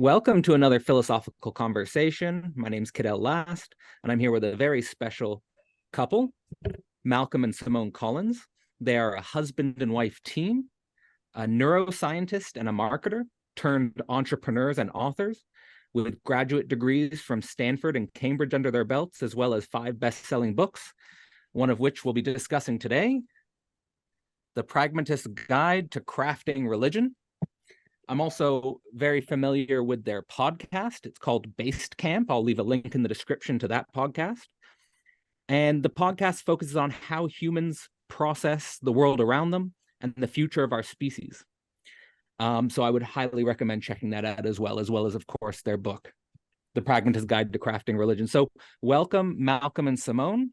Welcome to another philosophical conversation. My name's Cadell Last, and I'm here with a very special couple, Malcolm and Simone Collins. They are a husband and wife team, a neuroscientist and a marketer, turned entrepreneurs and authors, with graduate degrees from Stanford and Cambridge under their belts, as well as 5 best-selling books, one of which we'll be discussing today, The Pragmatist's Guide to Crafting Religion. I'm also very familiar with their podcast. It's called Based Camp. I'll leave a link in the description to that podcast. And the podcast focuses on how humans process the world around them and the future of our species. So I would highly recommend checking that out as well as, of course, their book, The Pragmatist's Guide to Crafting Religion. So welcome, Malcolm and Simone.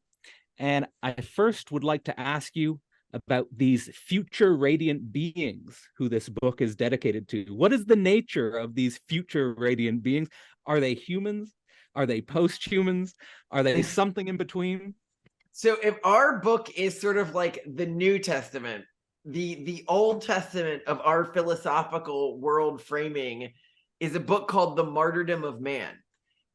And I first would like to ask you about these future radiant beings who this book is dedicated to. What is the nature of these future radiant beings? Are they humans? Are they post-humans? Are they something in between? So if our book is sort of like the New Testament, the Old Testament of our philosophical world framing is a book called The Martyrdom of Man.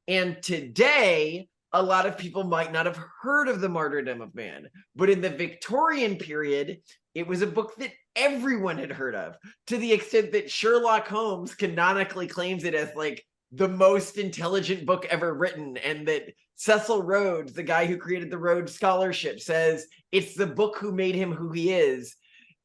And today, a lot of people might not have heard of The Martyrdom of Man, but in the Victorian period, it was a book that everyone had heard of, to the extent that Sherlock Holmes canonically claims it as like the most intelligent book ever written, and that Cecil Rhodes, the guy who created the Rhodes Scholarship, says it's the book who made him who he is.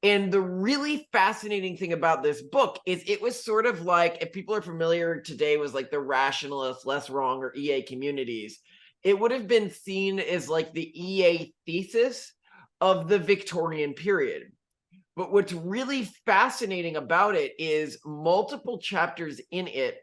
And the really fascinating thing about this book is it was sort of like, if people are familiar today with like the rationalist, less wrong, or EA communities, it would have been seen as like the EA thesis of the Victorian period. But what's really fascinating about it is multiple chapters in it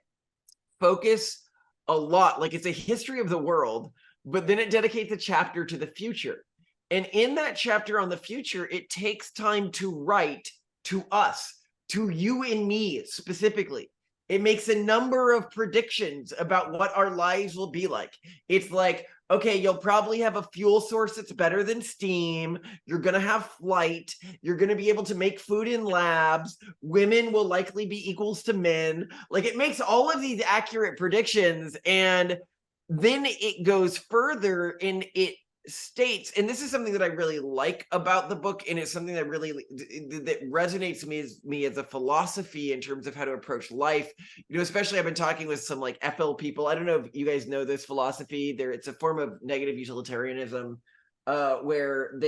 focus a lot, like it's a history of the world, but then it dedicates a chapter to the future. And in that chapter on the future, it takes time to write to us, to you and me specifically. It makes a number of predictions about what our lives will be like. It's like, okay, you'll probably have a fuel source that's better than steam. You're going to have flight. You're going to be able to make food in labs. Women will likely be equals to men. Like, it makes all of these accurate predictions. And then it goes further and it states, and this is something that I really like about the book, and it's something that really that resonates me as a philosophy in terms of how to approach life. You know, especially I've been talking with some like FL people. I don't know if you guys know this philosophy. It's a form of negative utilitarianism, where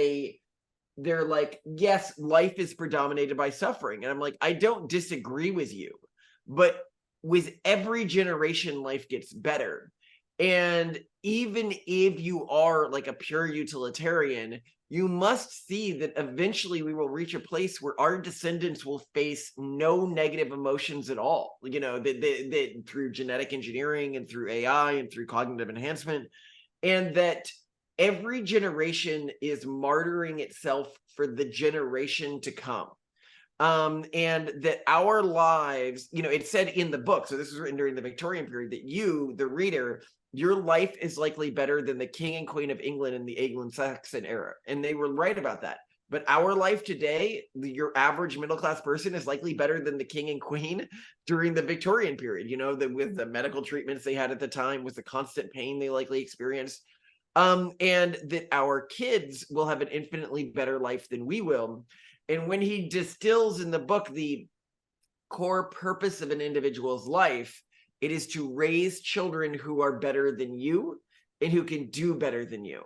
they're like, yes, life is predominated by suffering, and I'm like, I don't disagree with you, but with every generation, life gets better. And even if you are like a pure utilitarian, you must see that eventually we will reach a place where our descendants will face no negative emotions at all. You know, that through genetic engineering and through AI and through cognitive enhancement, and that every generation is martyring itself for the generation to come. And that our lives, you know, it said in the book, so this was written during the Victorian period, that you, the reader, your life is likely better than the king and queen of England in the Anglo-Saxon era. And they were right about that. But our life today, your average middle-class person is likely better than the king and queen during the Victorian period, you know, with the medical treatments they had at the time, with the constant pain they likely experienced. And that our kids will have an infinitely better life than we will. And when he distills in the book the core purpose of an individual's life, it is to raise children who are better than you and who can do better than you.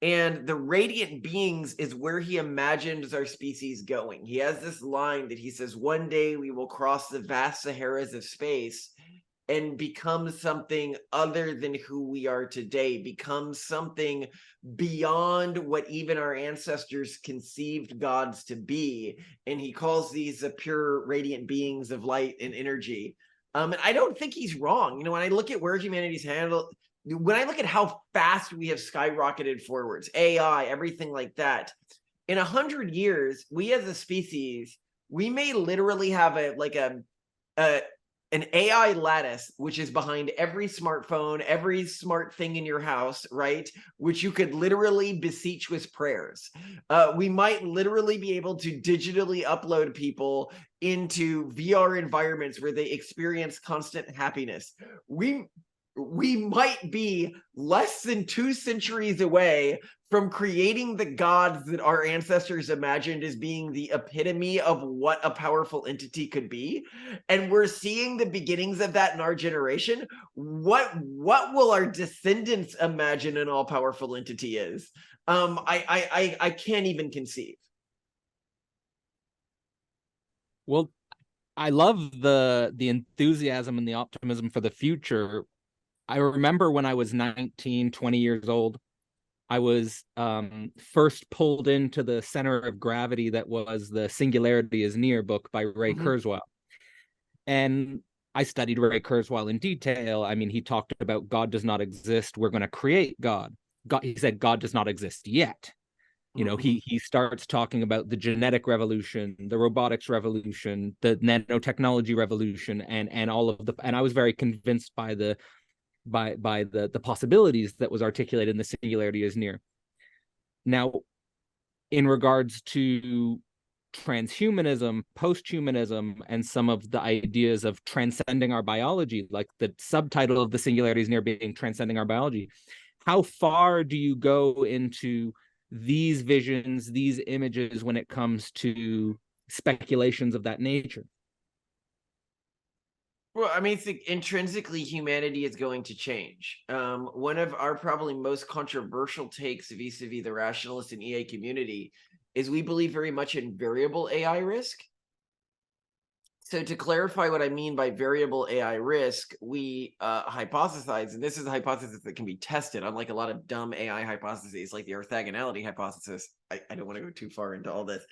And the radiant beings is where he imagines our species going. He has this line that he says, one day we will cross the vast Saharas of space and become something other than who we are today, become something beyond what even our ancestors conceived gods to be. And he calls these the pure radiant beings of light and energy. And I don't think he's wrong. You know, when I look at where humanity's handled, when I look at how fast we have skyrocketed forwards, AI, everything like that, in 100 years, we as a species, we may literally have an AI lattice, which is behind every smartphone, every smart thing in your house, right? Which you could literally beseech with prayers. We might literally be able to digitally upload people into VR environments where they experience constant happiness. We might be less than 2 centuries away from creating the gods that our ancestors imagined as being the epitome of what a powerful entity could be, and we're seeing the beginnings of that in our generation. What will our descendants imagine an all-powerful entity is? I can't even conceive. Well, I love the enthusiasm and the optimism for the future. I remember when I was 19, 20 years old, I was first pulled into the center of gravity that was the Singularity is Near book by Ray Kurzweil. And I studied Ray Kurzweil in detail. I mean, he talked about God does not exist. We're going to create God. He said God does not exist yet. You know, he starts talking about the genetic revolution, the robotics revolution, the nanotechnology revolution, and all of the. And I was very convinced by the possibilities that was articulated in the Singularity is Near. Now, in regards to transhumanism, posthumanism, and some of the ideas of transcending our biology, like the subtitle of the Singularity is Near being transcending our biology, how far do you go into these visions, these images, when it comes to speculations of that nature? Well, I mean, intrinsically, humanity is going to change. One of our probably most controversial takes vis-a-vis the rationalist and EA community is we believe very much in variable AI risk. So to clarify what I mean by variable AI risk, we hypothesize, and this is a hypothesis that can be tested, unlike a lot of dumb AI hypotheses like the orthogonality hypothesis. I don't want to go too far into all this,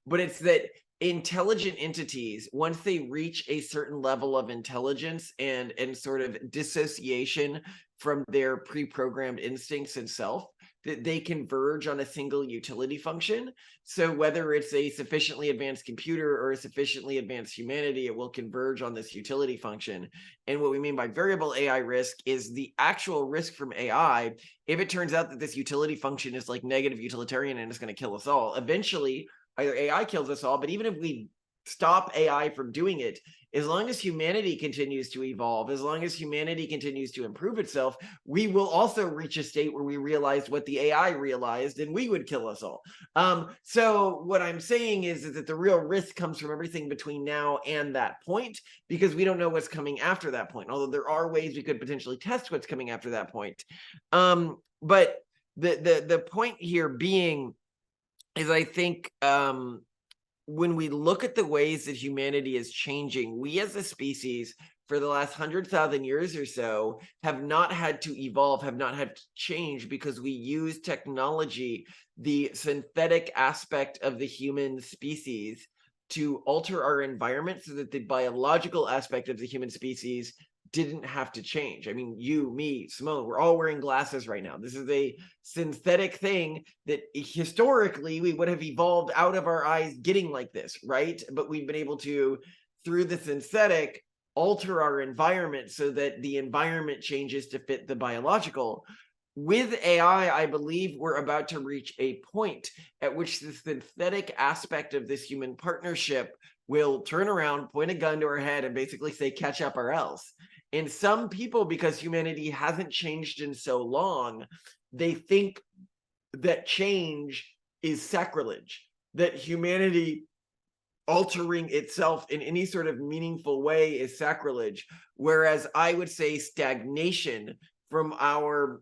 but it's that intelligent entities, once they reach a certain level of intelligence and sort of dissociation from their pre-programmed instincts and self, that they converge on a single utility function. So whether it's a sufficiently advanced computer or a sufficiently advanced humanity, it will converge on this utility function. And what we mean by variable AI risk is the actual risk from AI. If it turns out that this utility function is like negative utilitarian and it's going to kill us all, eventually either AI kills us all, but even if we stop AI from doing it, as long as humanity continues to evolve, as long as humanity continues to improve itself, we will also reach a state where we realize what the AI realized and we would kill us all. So what I'm saying is that the real risk comes from everything between now and that point, because we don't know what's coming after that point, although there are ways we could potentially test what's coming after that point. But the point here being is, I think, when we look at the ways that humanity is changing, we as a species for the last 100,000 years or so have not had to evolve, have not had to change, because we use technology, the synthetic aspect of the human species, to alter our environment so that the biological aspect of the human species didn't have to change. I mean, you, me, Simone, we're all wearing glasses right now. This is a synthetic thing that historically we would have evolved out of our eyes getting like this, right? But we've been able to, through the synthetic, alter our environment so that the environment changes to fit the biological. With AI, I believe we're about to reach a point at which the synthetic aspect of this human partnership will turn around, point a gun to our head, and basically say, catch up or else. And some people, because humanity hasn't changed in so long, they think that change is sacrilege, that humanity altering itself in any sort of meaningful way is sacrilege. Whereas I would say stagnation from our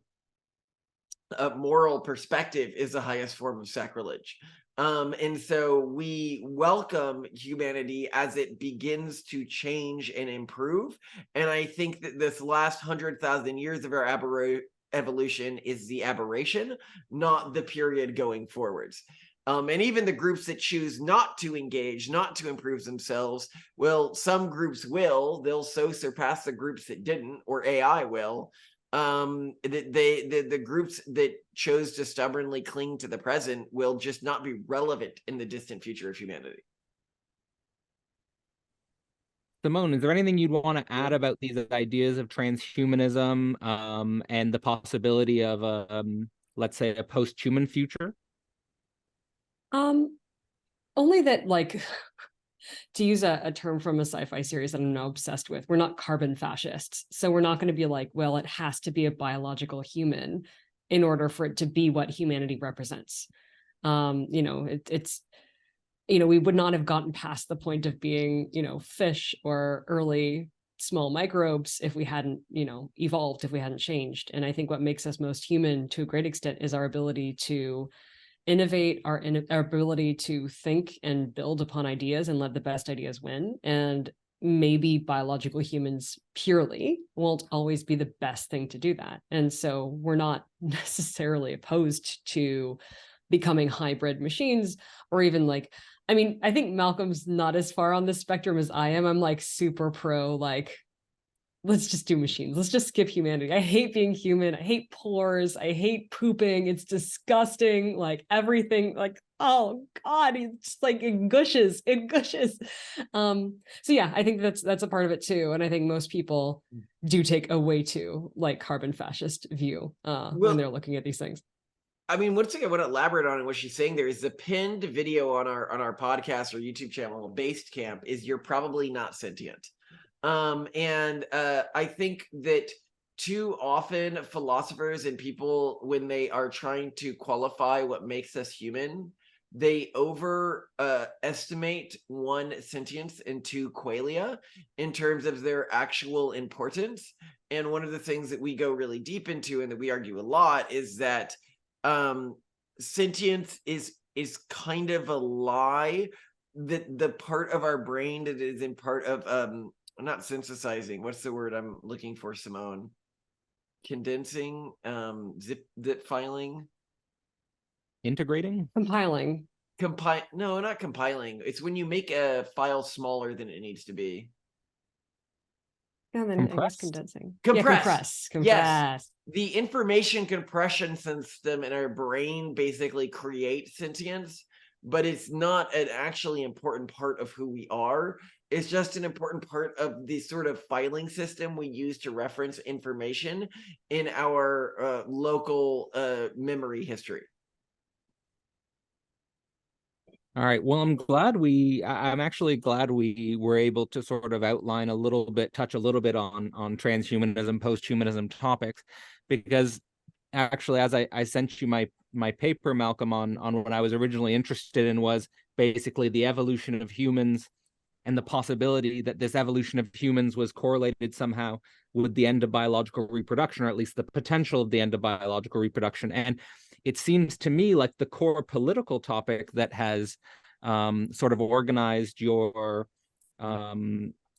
moral perspective is the highest form of sacrilege. And so we welcome humanity as it begins to change and improve. And I think that this last 100,000 years of our evolution is the aberration, not the period going forwards. And even the groups that choose not to engage, not to improve themselves, well, some groups will. They'll so surpass the groups that didn't, or AI will. The groups that chose to stubbornly cling to the present will just not be relevant in the distant future of humanity. Simone, is there anything you'd want to add about these ideas of transhumanism, and the possibility of let's say, a post-human future? Only that, like, To use a term from a sci-fi series that I'm now obsessed with, we're not carbon fascists. So we're not going to be like, well, it has to be a biological human in order for it to be what humanity represents. It's we would not have gotten past the point of being, fish or early small microbes if we hadn't, evolved, if we hadn't changed. And I think what makes us most human to a great extent is our ability to innovate, our ability to think and build upon ideas and let the best ideas win. And maybe biological humans purely won't always be the best thing to do that. And so we're not necessarily opposed to becoming hybrid machines, or even like, I mean, I think Malcolm's not as far on the spectrum as I am. I'm like super pro, like, let's just do machines. Let's just skip humanity. I hate being human. I hate pores. I hate pooping. It's disgusting. Like everything, like, oh God, it's just like it gushes. It gushes. So yeah, I think that's a part of it too. And I think most people do take a way too like carbon fascist view when they're looking at these things. I mean, one thing I want to elaborate on what she's saying there is the pinned video on our podcast or YouTube channel, Based Camp, is "You're Probably Not Sentient." I think that too often philosophers and people, when they are trying to qualify what makes us human, they estimate one, sentience, and two, qualia in terms of their actual importance. And one of the things that we go really deep into and that we argue a lot is that sentience is kind of a lie, that the part of our brain that is in part of not synthesizing, what's the word I'm looking for, Simone? Condensing, zip filing, integrating, compiling. No, not compiling. It's when you make a file smaller than it needs to be. And then I guess condensing. Compress. Compress. Yes. The information compression system in our brain basically creates sentience, but it's not an actually important part of who we are. It's just an important part of the sort of filing system we use to reference information in our local memory history. All right. Well, I'm actually glad we were able to sort of outline touch a little bit on transhumanism, posthumanism topics, because actually, as I sent you my paper, Malcolm, on what I was originally interested in was basically the evolution of humans and the possibility that this evolution of humans was correlated somehow with the end of biological reproduction, or at least the potential of the end of biological reproduction. And it seems to me like the core political topic that has sort of organized your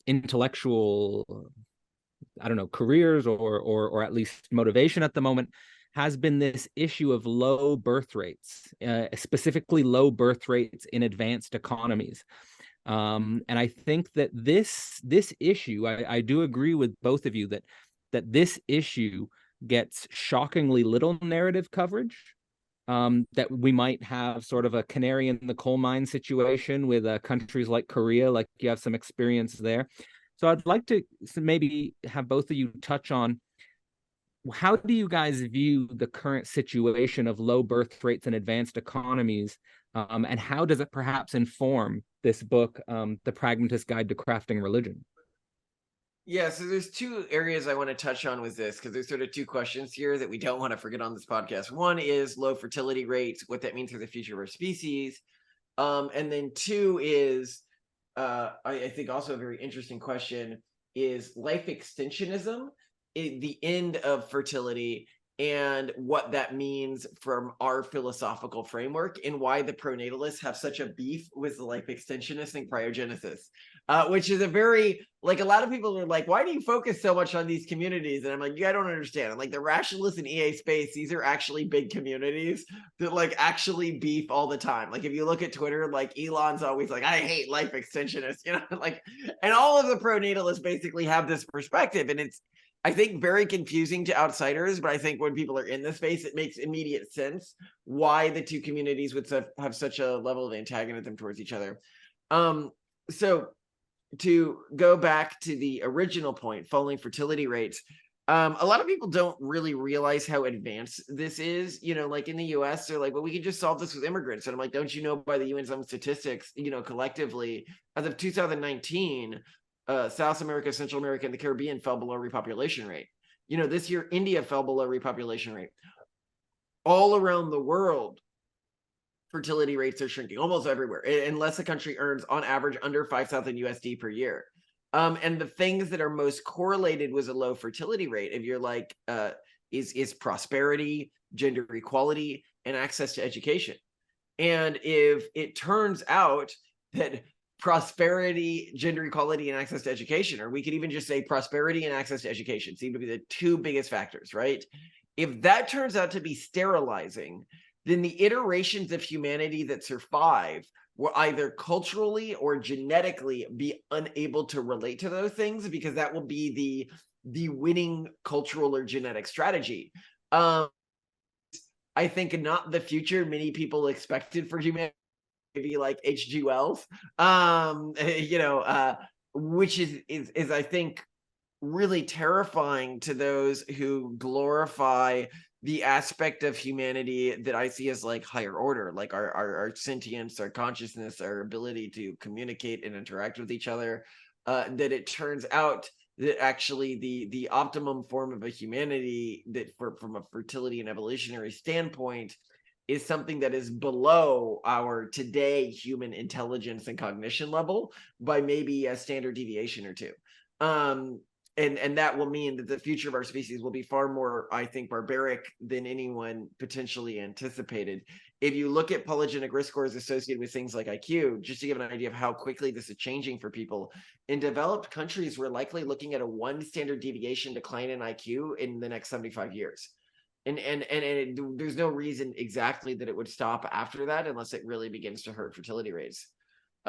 intellectual, I don't know, careers or at least motivation at the moment has been this issue of low birth rates, specifically low birth rates in advanced economies. And I think that this issue, I do agree with both of you that this issue gets shockingly little narrative coverage. That we might have sort of a canary in the coal mine situation with countries like Korea, like you have some experience there. So I'd like to maybe have both of you touch on, how do you guys view the current situation of low birth rates in advanced economies, and how does it perhaps inform this book, The Pragmatist Guide to Crafting Religion? Yeah, so there's two areas I want to touch on with this, because there's sort of two questions here that we don't want to forget on this podcast. One is low fertility rates, what that means for the future of our species. And then two is, I think also a very interesting question, is life extensionism, the end of fertility, and what that means from our philosophical framework, and why the pronatalists have such a beef with the life extensionists and cryogenesis, which is a very, like, a lot of people are like, why do you focus so much on these communities? And I'm like, I don't understand. I'm like, the rationalists in EA space, these are actually big communities that like actually beef all the time. Like if you look at Twitter, like Elon's always like, I hate life extensionists, like, and all of the pronatalists basically have this perspective, and it's, I think, very confusing to outsiders, but I think when people are in the space, it makes immediate sense why the two communities would have such a level of antagonism towards each other. So to go back to the original point, falling fertility rates, A lot of people don't really realize how advanced this is. Like in the US, they're like, well, we can just solve this with immigrants. And I'm like, don't you know, by the UN's own statistics, collectively, as of 2019, South America, Central America, and the Caribbean fell below repopulation rate. This year, India fell below repopulation rate. All around the world, fertility rates are shrinking almost everywhere, unless the country earns on average under 5,000 USD per year. And the things that are most correlated with a low fertility rate, if you're like, is prosperity, gender equality, and access to education. And if it turns out that prosperity, gender equality, and access to education, or we could even just say prosperity and access to education, seem to be the two biggest factors, right? If that turns out to be sterilizing, then the iterations of humanity that survive will either culturally or genetically be unable to relate to those things, because that will be the winning cultural or genetic strategy. I think not the future many people expected for humanity, maybe like H.G. Wells, which is I think really terrifying to those who glorify the aspect of humanity that I see as like higher order, like our sentience, our consciousness, our ability to communicate and interact with each other, that it turns out that actually the optimum form of a humanity that from a fertility and evolutionary standpoint is something that is below our today human intelligence and cognition level by maybe a standard deviation or two. And that will mean that the future of our species will be far more, I think, barbaric than anyone potentially anticipated. If you look at polygenic risk scores associated with things like IQ, just to give an idea of how quickly this is changing for people, in developed countries, we're likely looking at a 1 standard deviation decline in IQ in the next 75 years. And there's no reason exactly that it would stop after that unless it really begins to hurt fertility rates.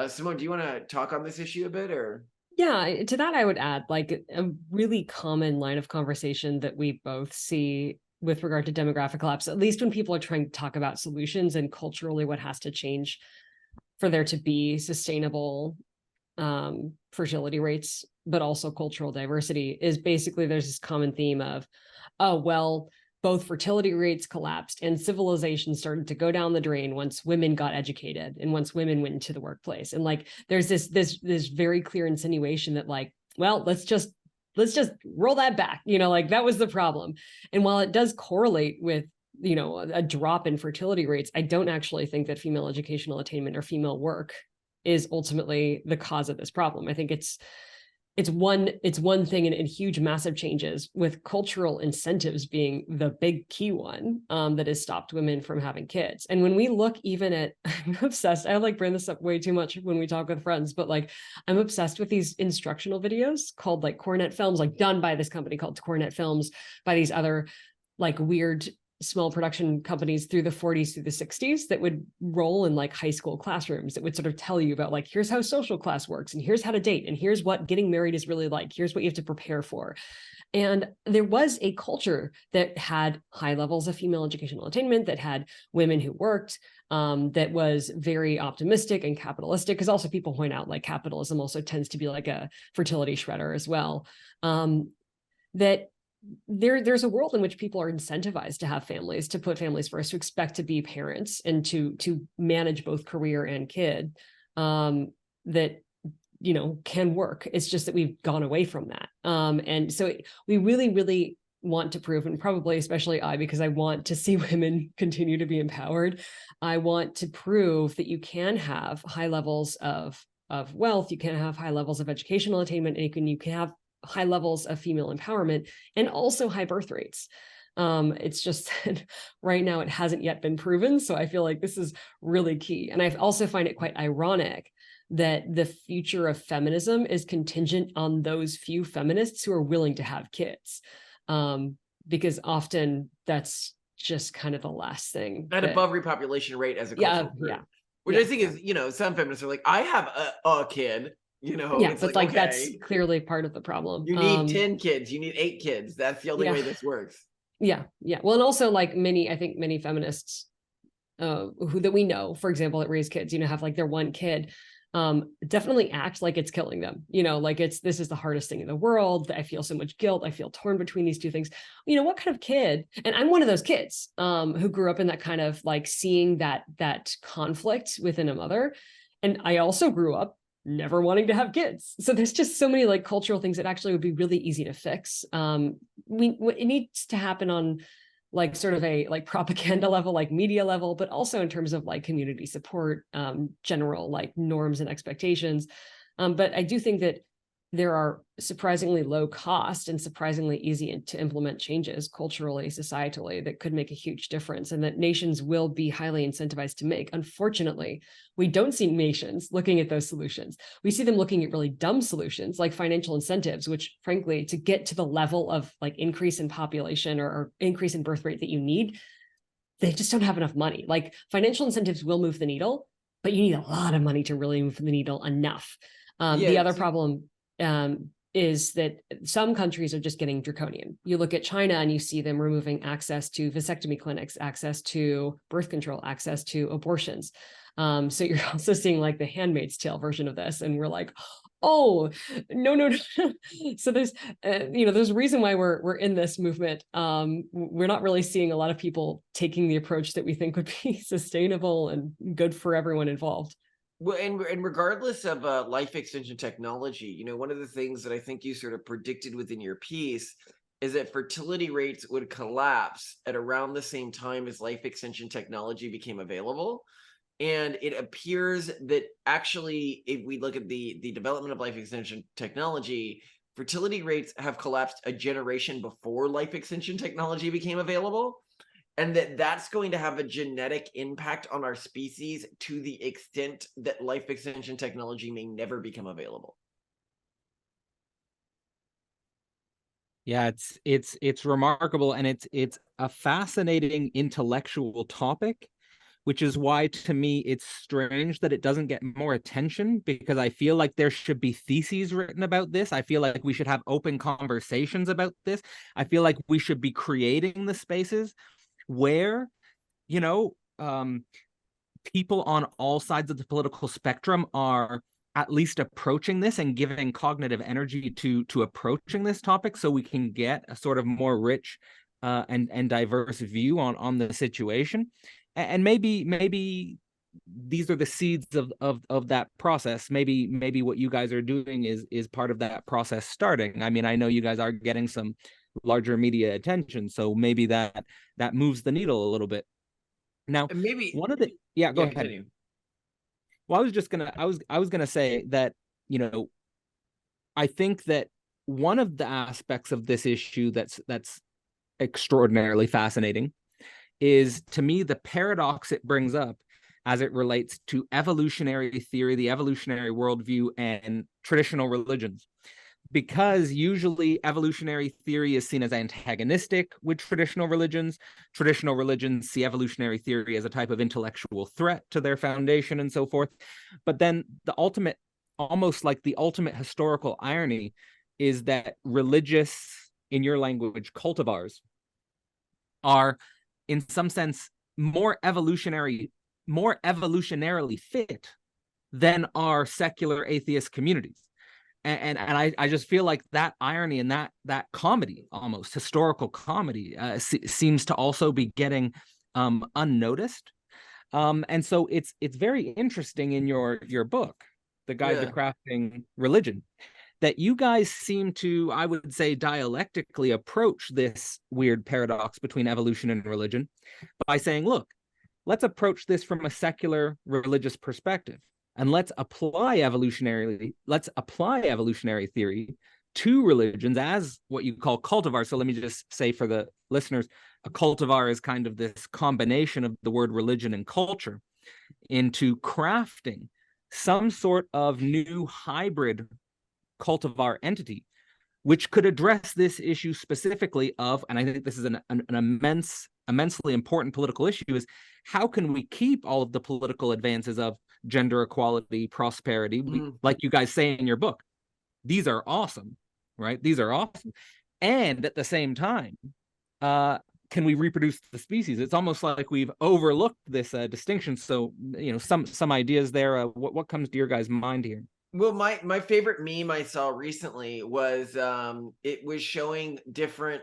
Simone, do you want to talk on this issue a bit, or? Yeah, to that I would add, like, a really common line of conversation that we both see with regard to demographic collapse, at least when people are trying to talk about solutions and culturally what has to change for there to be sustainable fertility rates, but also cultural diversity, is basically there's this common theme of, oh, well, both fertility rates collapsed and civilization started to go down the drain once women got educated and once women went into the workplace. And like, there's this very clear insinuation that like, well, let's just roll that back, like that was the problem. And while it does correlate with, a drop in fertility rates, I don't actually think that female educational attainment or female work is ultimately the cause of this problem. I think it's one thing in huge, massive changes, with cultural incentives being the big key one that has stopped women from having kids. And when we look even at, I'm obsessed, I like bring this up way too much when we talk with friends, but like I'm obsessed with these instructional videos called like Cornet Films, like done by this company called Cornet Films, by these other like weird small production companies through the 40s through the 60s that would roll in like high school classrooms that would sort of tell you about like, here's how social class works, and here's how to date, and here's what getting married is really like, here's what you have to prepare for. And there was a culture that had high levels of female educational attainment, that had women who worked, that was very optimistic and capitalistic, because also people point out like capitalism also tends to be like a fertility shredder as well. That there's a world in which people are incentivized to have families, to put families first, to expect to be parents, and to manage both career and kid, that can work. It's just that we've gone away from that, and so we really want to prove, and probably especially I, because I want to see women continue to be empowered, I want to prove that you can have high levels of wealth, you can have high levels of educational attainment, and you can have high levels of female empowerment, and also high birth rates. It's just that right now it hasn't yet been proven. So I feel like this is really key. And I also find it quite ironic that the future of feminism is contingent on those few feminists who are willing to have kids. Because often that's just kind of the last thing. That above repopulation rate as a cultural group. Yeah. Which I think is, some feminists are like, I have a kid. But like that's clearly part of the problem. You need 10 kids, you need 8 kids. That's the only way this works. Yeah. Well, and also like I think many feminists who that we know, for example, that raise kids, have like their one kid, definitely act like it's killing them. You know, like this is the hardest thing in the world. I feel so much guilt. I feel torn between these two things. You know, what kind of kid? And I'm one of those kids who grew up in that kind of like seeing that conflict within a mother. And I also grew up never wanting to have kids. So there's just so many like cultural things that actually would be really easy to fix. It needs to happen on like sort of a like propaganda level, like media level, but also in terms of like community support, general like norms and expectations. But I do think that there are surprisingly low cost and surprisingly easy to implement changes culturally, societally, that could make a huge difference and that nations will be highly incentivized to make. Unfortunately, we don't see nations looking at those solutions. We see them looking at really dumb solutions like financial incentives, which frankly, to get to the level of like increase in population or increase in birth rate that you need, they just don't have enough money. Like financial incentives will move the needle, but you need a lot of money to really move the needle enough. The other problem is that some countries are just getting draconian. You look at China and you see them removing access to vasectomy clinics, access to birth control, access to abortions. So you're also seeing like the Handmaid's Tale version of this. And we're like, oh, no. So there's, there's a reason why we're in this movement. We're not really seeing a lot of people taking the approach that we think would be sustainable and good for everyone involved. Well, and regardless of life extension technology, you know, one of the things that I think you sort of predicted within your piece is that fertility rates would collapse at around the same time as life extension technology became available. And it appears that actually, if we look at the development of life extension technology, fertility rates have collapsed a generation before life extension technology became available. And that's going to have a genetic impact on our species to the extent that life extension technology may never become available. Yeah, it's remarkable, and it's a fascinating intellectual topic, which is why to me it's strange that it doesn't get more attention, because I feel like there should be theses written about this. I feel like we should have open conversations about this. I feel like we should be creating the spaces where, people on all sides of the political spectrum are at least approaching this and giving cognitive energy to approaching this topic, so we can get a sort of more rich and diverse view on the situation. And maybe these are the seeds of that process. Maybe what you guys are doing is part of that process starting. I mean, I know you guys are getting some larger media attention, so maybe that moves the needle a little bit. Now, And maybe one of the go ahead. Continue. Well, I was gonna say that, I think that one of the aspects of this issue that's extraordinarily fascinating is, to me, the paradox it brings up as it relates to evolutionary theory, the evolutionary worldview, and traditional religions. Because usually evolutionary theory is seen as antagonistic with traditional religions. Traditional religions see evolutionary theory as a type of intellectual threat to their foundation and so forth. But then almost like the ultimate historical irony is that religious, in your language, cultivars are, in some sense, more evolutionarily fit than are secular atheist communities. And I just feel like that irony and that comedy, almost historical comedy, seems to also be getting unnoticed. And so it's very interesting in your book, The Guide to Crafting Religion, that you guys seem to, I would say, dialectically approach this weird paradox between evolution and religion by saying, look, let's approach this from a secular religious perspective. And let's apply evolutionary theory to religions as what you call cultivars. So let me just say for the listeners, a cultivar is kind of this combination of the word religion and culture into crafting some sort of new hybrid cultivar entity, which could address this issue specifically of, and I think this is an immensely important political issue, is how can we keep all of the political advances of gender equality, prosperity, like you guys say in your book, these are awesome, right? These are awesome. And at the same time, can we reproduce the species? It's almost like we've overlooked this distinction. So, some ideas there. What comes to your guys' mind here? Well, my favorite meme I saw recently was it was showing different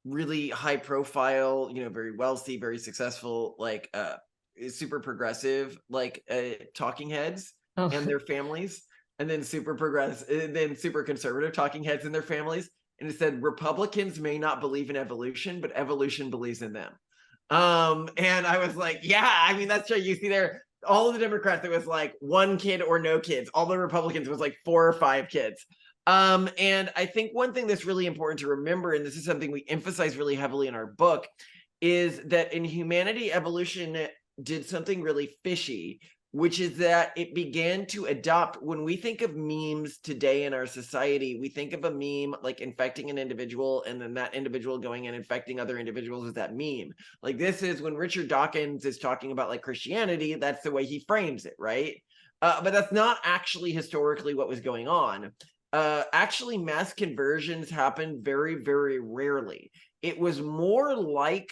really high profile, very wealthy, very successful, like super progressive, like talking heads and their families, and then super progressive, then super conservative talking heads and their families. And it said Republicans may not believe in evolution, but evolution believes in them. And I was like, yeah, I mean, that's true. You see there, all of the Democrats, it was like one kid or no kids. All the Republicans, it was like 4 or 5 kids. And I think one thing that's really important to remember, and this is something we emphasize really heavily in our book, is that in humanity, evolution did something really fishy, which is that it began to adopt. When we think of memes today in our society, we think of a meme like infecting an individual and then that individual going and infecting other individuals with that meme. Like, this is when Richard Dawkins is talking about like Christianity, that's the way he frames it, right? But that's not actually historically what was going on. Actually, mass conversions happened very, very rarely. It was more like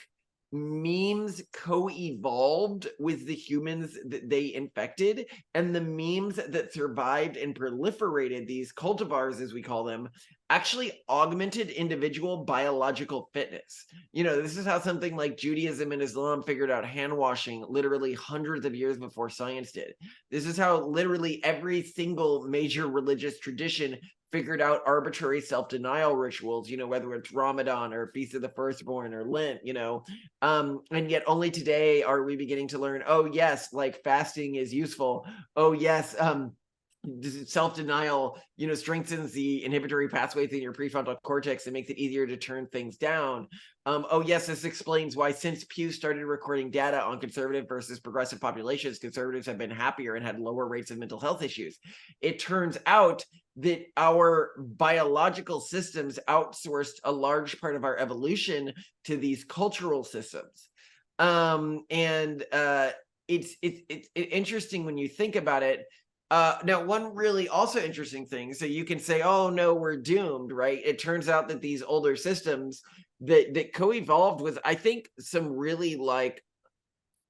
memes co-evolved with the humans that they infected, and the memes that survived and proliferated, these cultivars as we call them, actually augmented individual biological fitness. This is how something like Judaism and Islam figured out hand washing literally hundreds of years before science did. This is how literally every single major religious tradition figured out arbitrary self-denial rituals, whether it's Ramadan or Feast of the Firstborn or Lent, and yet only today are we beginning to learn, oh yes, like fasting is useful. Oh yes, self-denial, strengthens the inhibitory pathways in your prefrontal cortex and makes it easier to turn things down. Oh yes, this explains why since Pew started recording data on conservative versus progressive populations, conservatives have been happier and had lower rates of mental health issues. It turns out that our biological systems outsourced a large part of our evolution to these cultural systems. It's interesting when you think about it. Now, one really also interesting thing, so you can say, oh no, we're doomed, right? It turns out that these older systems that co-evolved with, I think, some really like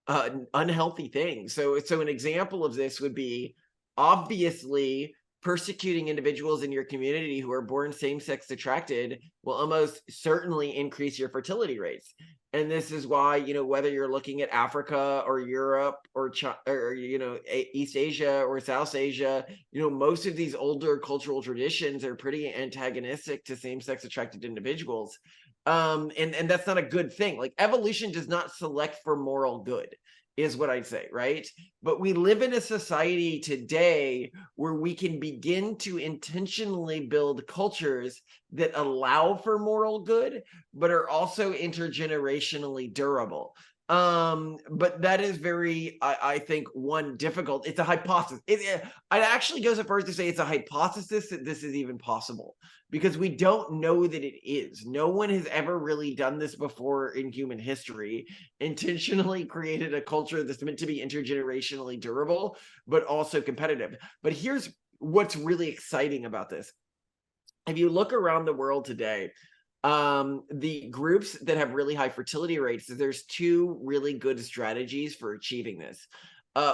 unhealthy things. So an example of this would be, obviously, persecuting individuals in your community who are born same-sex attracted will almost certainly increase your fertility rates. And this is why, whether you're looking at Africa or Europe or East Asia or South Asia, most of these older cultural traditions are pretty antagonistic to same-sex attracted individuals. And that's not a good thing. Like, evolution does not select for moral good, is what I'd say, right? But we live in a society today where we can begin to intentionally build cultures that allow for moral good, but are also intergenerationally durable. But that is very, I think, one difficult. It's a hypothesis. It actually goes so far as to say it's a hypothesis that this is even possible, because we don't know that it is. No one has ever really done this before in human history, intentionally created a culture that's meant to be intergenerationally durable, but also competitive. But here's what's really exciting about this. If you look around the world today, the groups that have really high fertility rates, there's 2 really good strategies for achieving this.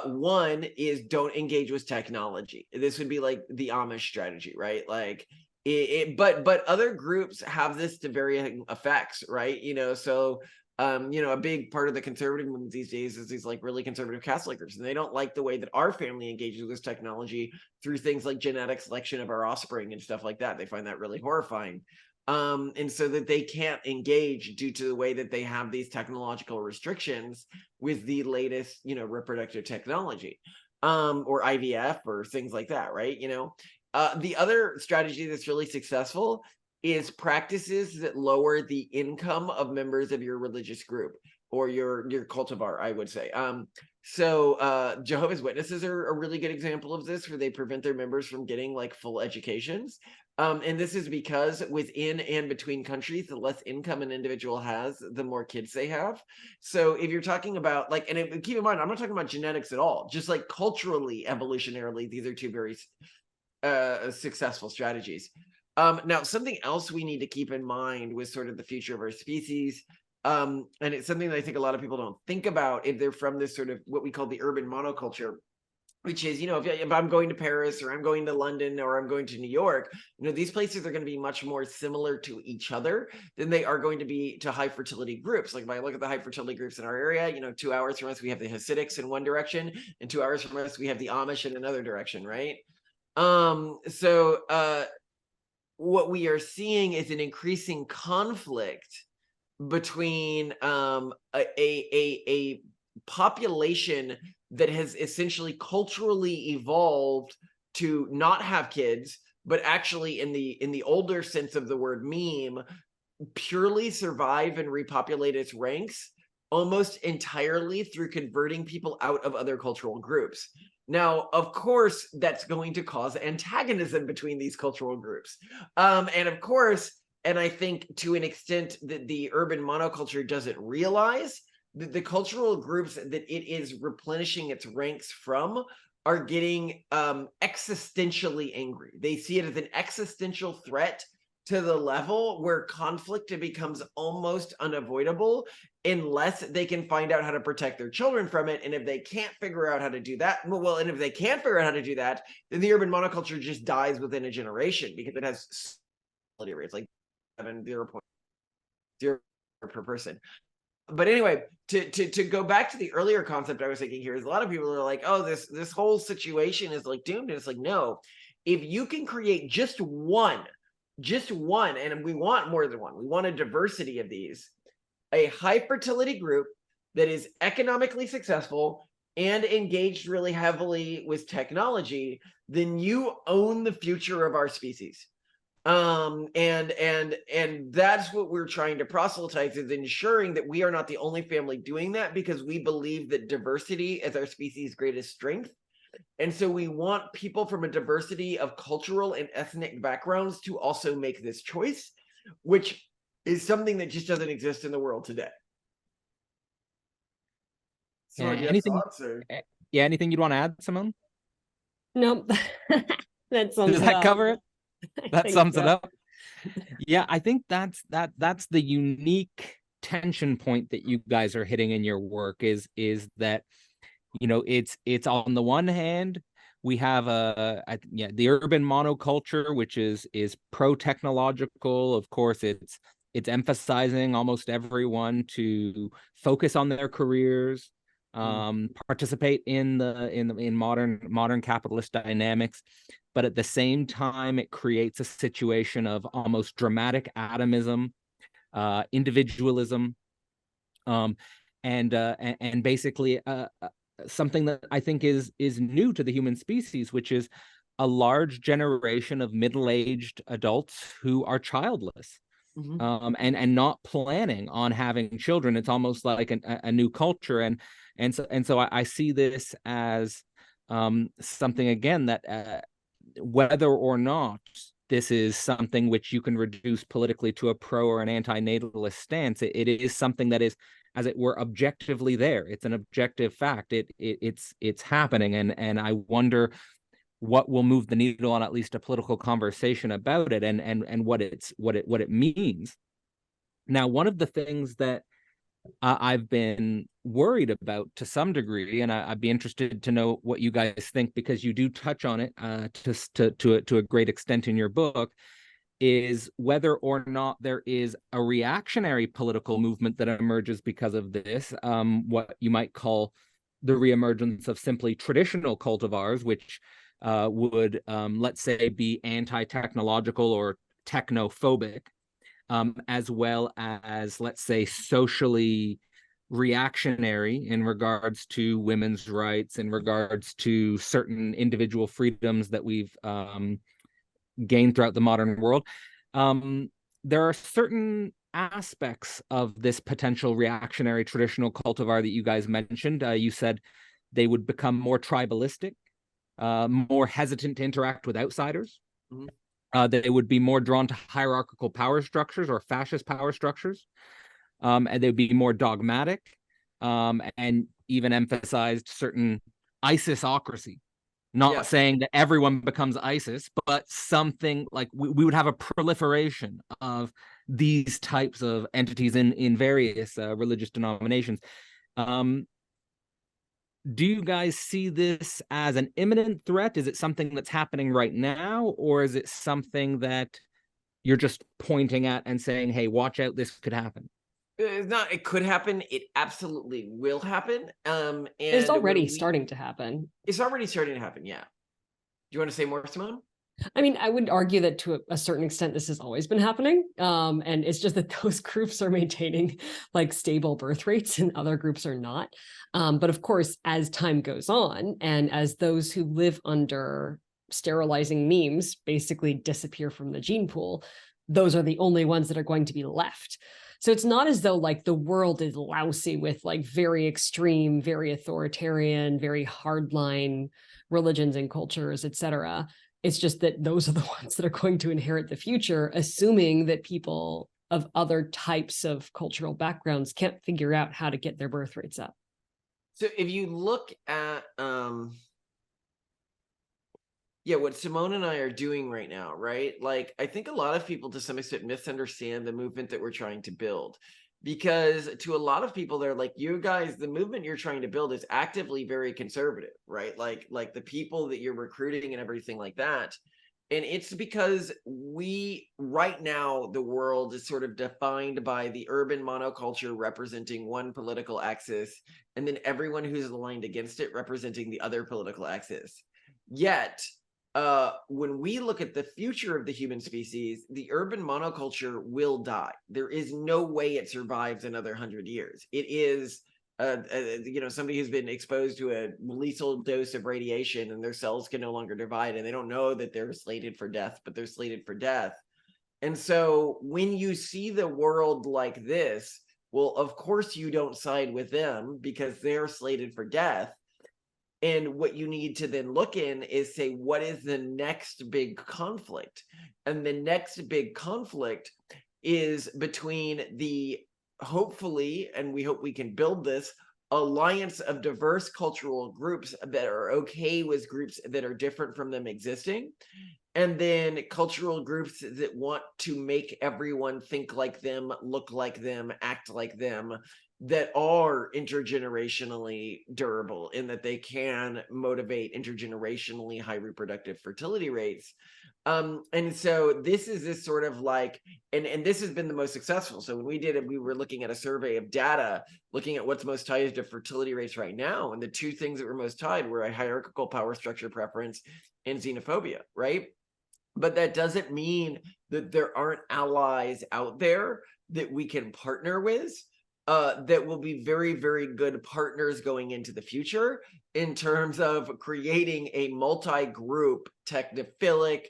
One is don't engage with technology. This would be like the Amish strategy, right? Like, but other groups have this to varying effects, right? So a big part of the conservative movement these days is these like really conservative Catholic groups, and they don't like the way that our family engages with this technology through things like genetic selection of our offspring and stuff like that. They find that really horrifying. And so that they can't engage due to the way that they have these technological restrictions with the latest, reproductive technology, or IVF or things like that, right? The other strategy that's really successful is practices that lower the income of members of your religious group or your cultivar, I would say. So Jehovah's Witnesses are a really good example of this, where they prevent their members from getting like full educations. And this is because within and between countries, the less income an individual has, the more kids they have. So if you're talking about like, and keep in mind, I'm not talking about genetics at all, just like culturally, evolutionarily, these are 2 very successful strategies. Now, something else we need to keep in mind with sort of the future of our species And it's something that I think a lot of people don't think about if they're from this sort of what we call the urban monoculture, which is, if I'm going to Paris or I'm going to London or I'm going to New York, these places are going to be much more similar to each other than they are going to be to high fertility groups. Like if I look at the high fertility groups in our area, 2 hours from us, we have the Hasidics in one direction, and 2 hours from us, we have the Amish in another direction, right? What we are seeing is an increasing conflict between a population that has essentially culturally evolved to not have kids, but actually in the older sense of the word meme, purely survive and repopulate its ranks almost entirely through converting people out of other cultural groups. Now, of course, that's going to cause antagonism between these cultural groups. And of course, and I think to an extent that the urban monoculture doesn't realize, that the cultural groups that it is replenishing its ranks from are getting existentially angry. They see it as an existential threat to the level where conflict becomes almost unavoidable unless they can find out how to protect their children from it. And if they can't figure out how to do that, and if they can't figure out how to do that, then the urban monoculture just dies within a generation because it has rates like 0.0 per person. But anyway, to go back to the earlier concept I was thinking here is a lot of people are like, oh, this whole situation is like doomed. And it's like, no, if you can create just one, and we want more than one, we want a diversity of these, a high fertility group that is economically successful and engaged really heavily with technology, then you own the future of our species. And that's what we're trying to proselytize, is ensuring that we are not the only family doing that, because we believe that diversity is our species' greatest strength. And so we want people from a diversity of cultural and ethnic backgrounds to also make this choice, which is something that just doesn't exist in the world today. So anything you'd want to add, Simone? Nope. That sums Does it that up. cover it? That sums it up. Yeah, I think that's the unique tension point that you guys are hitting in your work, is that it's on the one hand we have the urban monoculture, which is pro-technological. Of course, it's emphasizing almost everyone to focus on their careers, participate in modern capitalist dynamics. But at the same time, it creates a situation of almost dramatic atomism, individualism, and basically something that I think is new to the human species, which is a large generation of middle-aged adults who are childless, and not planning on having children. It's almost like a new culture, and so I see this as something, again, that whether or not this is something which you can reduce politically to a pro or an anti-natalist stance, it is something that is, as it were, objectively there. It's an objective fact. It's happening, and I wonder what will move the needle on at least a political conversation about it, and what it means. Now, one of the things that I've been worried about to some degree, and I'd be interested to know what you guys think, because you do touch on it to a great extent in your book, is whether or not there is a reactionary political movement that emerges because of this, what you might call the reemergence of simply traditional cultivars, which would, let's say, be anti-technological or technophobic, as well as, let's say, socially reactionary in regards to women's rights, in regards to certain individual freedoms that we've gained throughout the modern world. There are certain aspects of this potential reactionary traditional cultivar that you guys mentioned. You said they would become more tribalistic, more hesitant to interact with outsiders. They would be more drawn to hierarchical power structures or fascist power structures, and they'd be more dogmatic, and even emphasized certain ISISocracy. Not saying that everyone becomes ISIS, but something like we would have a proliferation of these types of entities in various religious denominations. Do you guys see this as an imminent threat? Is it something that's happening right now, or is it something that you're just pointing at and saying, hey, watch out, this could happen? It's not, it could happen. It absolutely will happen. It's And already starting to happen. It's already starting to happen. Yeah. Do you want to say more, Simone? I mean, I would argue that to a certain extent, this has always been happening. And it's just that those groups are maintaining like stable birth rates and other groups are not. But of course, as time goes on and as those who live under sterilizing memes basically disappear from the gene pool, those are the only ones that are going to be left. So it's not as though like the world is lousy with like very extreme, very authoritarian, very hardline religions and cultures, et cetera. It's just that those are the ones that are going to inherit the future, assuming that people of other types of cultural backgrounds can't figure out how to get their birth rates up. So if you look at what Simone and I are doing right now, right? Like, I think a lot of people to some extent misunderstand the movement that we're trying to build, because to a lot of people, they're like, you guys, the movement you're trying to build is actively very conservative, right? Like the people that you're recruiting and everything like that. And it's because right now, the world is sort of defined by the urban monoculture representing one political axis, and then everyone who's aligned against it representing the other political axis. Yet, when we look at the future of the human species, the urban monoculture will die. There is no way it survives another 100 years. It is, somebody who's been exposed to a lethal dose of radiation and their cells can no longer divide, and they don't know that they're slated for death, but they're slated for death. And so when you see the world like this, well, of course you don't side with them because they're slated for death. And what you need to then look in is say, what is the next big conflict? And the next big conflict is between the, hopefully, and we hope we can build this, alliance of diverse cultural groups that are okay with groups that are different from them existing, and then cultural groups that want to make everyone think like them, look like them, act like them, that are intergenerationally durable in that they can motivate intergenerationally high reproductive fertility rates. And so this is this sort of like, and this has been the most successful. So when we did it, we were looking at a survey of data, looking at what's most tied to fertility rates right now. And the two things that were most tied were a hierarchical power structure preference and xenophobia, right? But that doesn't mean that there aren't allies out there that we can partner with, that will be very, very good partners going into the future in terms of creating a multi-group, technophilic,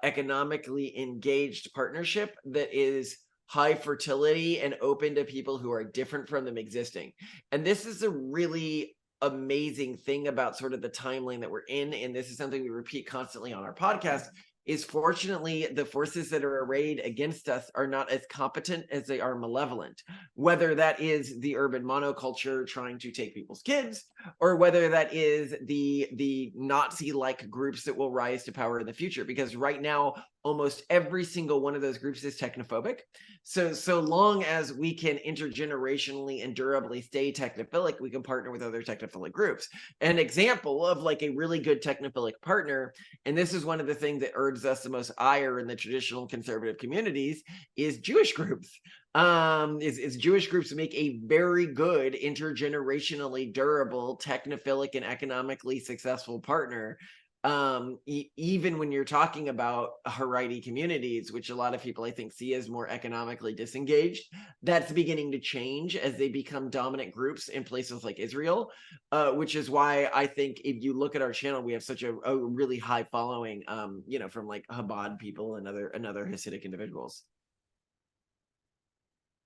economically engaged partnership that is high fertility and open to people who are different from them existing. And this is a really amazing thing about sort of the timeline that we're in. And this is something we repeat constantly on our podcast, is fortunately the forces that are arrayed against us are not as competent as they are malevolent, whether that is the urban monoculture trying to take people's kids, or whether that is the Nazi-like groups that will rise to power in the future. Because right now, almost every single one of those groups is technophobic. So long as we can intergenerationally and durably stay technophilic, we can partner with other technophilic groups. An example of like a really good technophilic partner, and this is one of the things that urges us the most ire in the traditional conservative communities, is Jewish groups. Is Jewish groups make a very good intergenerationally durable, technophilic, and economically successful partner. Even when you're talking about Haredi communities, which a lot of people I think see as more economically disengaged, that's beginning to change as they become dominant groups in places like Israel, which is why I think if you look at our channel, we have such a really high following, from like Chabad people and other Hasidic individuals.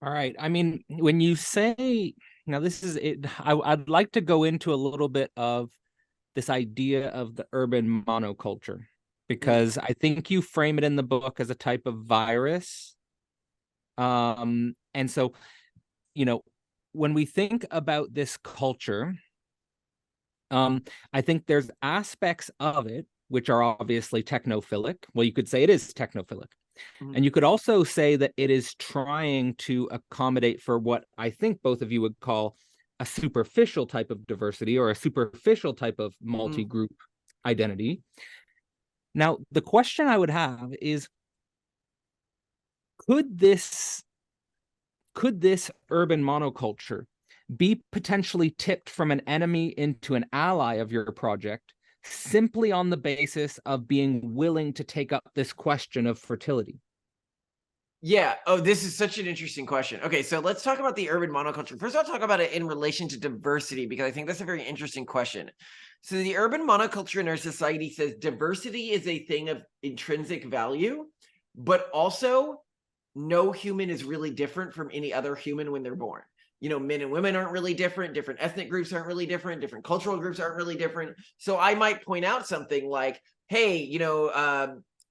All right. I mean, when you say, now this is it, I'd like to go into a little bit of this idea of the urban monoculture, because I think you frame it in the book as a type of virus. And so, when we think about this culture, I think there's aspects of it which are obviously technophilic. Well, you could say it is technophilic. And you could also say that it is trying to accommodate for what I think both of you would call a superficial type of diversity or a superficial type of multi-group identity. Now, the question I would have is, could this urban monoculture be potentially tipped from an enemy into an ally of your project simply on the basis of being willing to take up this question of fertility? Yeah. Oh, this is such an interesting question. Okay, so let's talk about the urban monoculture. First, I'll talk about it in relation to diversity, because I think that's a very interesting question. So the urban monoculture in our society says diversity is a thing of intrinsic value, but also no human is really different from any other human when they're born. You know, men and women aren't really different. Different ethnic groups aren't really different. Different cultural groups aren't really different. So I might point out something like, hey,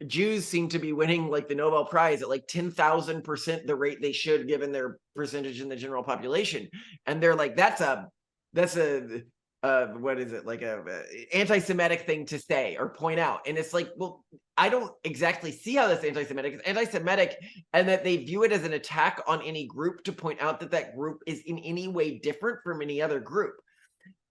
Jews seem to be winning like the Nobel Prize at like 10,000% the rate they should, given their percentage in the general population. And they're like, that's a what is it, like a anti-Semitic thing to say or point out. And it's like, well, I don't exactly see how that's anti-Semitic. It's anti-Semitic, and that they view it as an attack on any group to point out that that group is in any way different from any other group.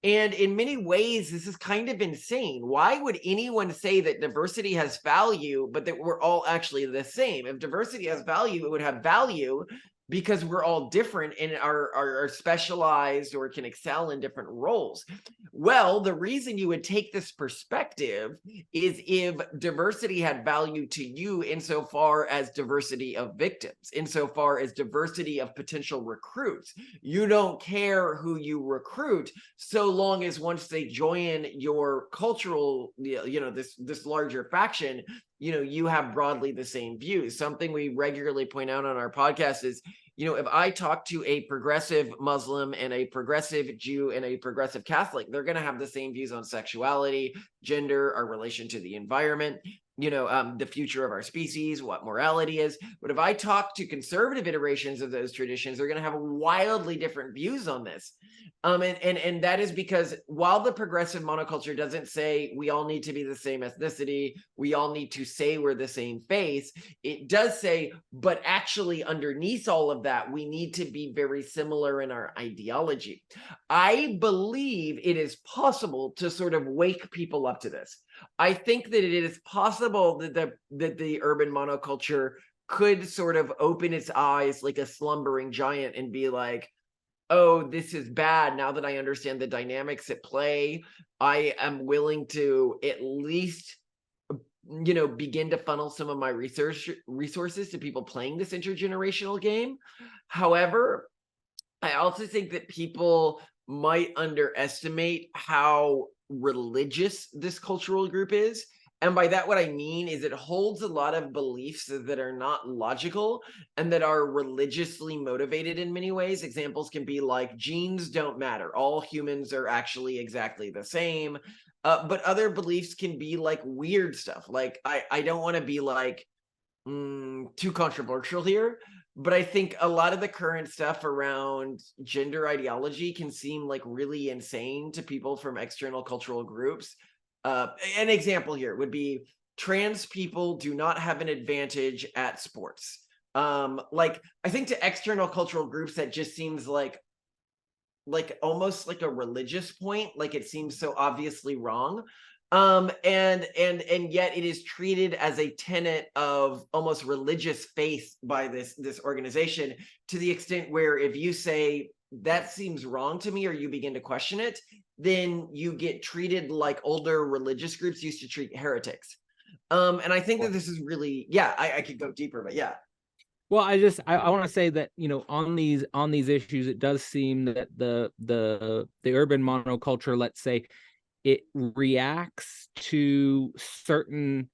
And in many ways, this is kind of insane. Why would anyone say that diversity has value, but that we're all actually the same? If diversity has value, it would have value because we're all different and are specialized or can excel in different roles. Well, the reason you would take this perspective is if diversity had value to you insofar as diversity of victims, insofar as diversity of potential recruits. You don't care who you recruit so long as once they join your cultural, this larger faction, you have broadly the same views. Something we regularly point out on our podcast is, if I talk to a progressive Muslim and a progressive Jew and a progressive Catholic, they're going to have the same views on sexuality, gender, our relation to the environment, the future of our species, what morality is. But if I talk to conservative iterations of those traditions, they're going to have wildly different views on this. And that is because while the progressive monoculture doesn't say we all need to be the same ethnicity, we all need to say we're the same faith, it does say, but actually underneath all of that, we need to be very similar in our ideology. I believe it is possible to sort of wake people up to this. I think that it is possible that the urban monoculture could sort of open its eyes like a slumbering giant and be like, oh, this is bad. Now that I understand the dynamics at play, I am willing to at least, begin to funnel some of my resources to people playing this intergenerational game. However, I also think that people might underestimate how religious this cultural group is. And by that, what I mean is it holds a lot of beliefs that are not logical and that are religiously motivated in many ways. Examples can be like, genes don't matter. All humans are actually exactly the same. But other beliefs can be like weird stuff. Like, I don't want to be like too controversial here, but I think a lot of the current stuff around gender ideology can seem like really insane to people from external cultural groups. An example here would be trans people do not have an advantage at sports. I think to external cultural groups, that just seems like almost like a religious point. Like it seems so obviously wrong. And yet it is treated as a tenet of almost religious faith by this organization, to the extent where if you say that seems wrong to me or you begin to question it, then you get treated like older religious groups used to treat heretics. And I think that this is really, I could go deeper, but yeah. Well, I want to say that, on these issues, it does seem that the urban monoculture, let's say, it reacts to certain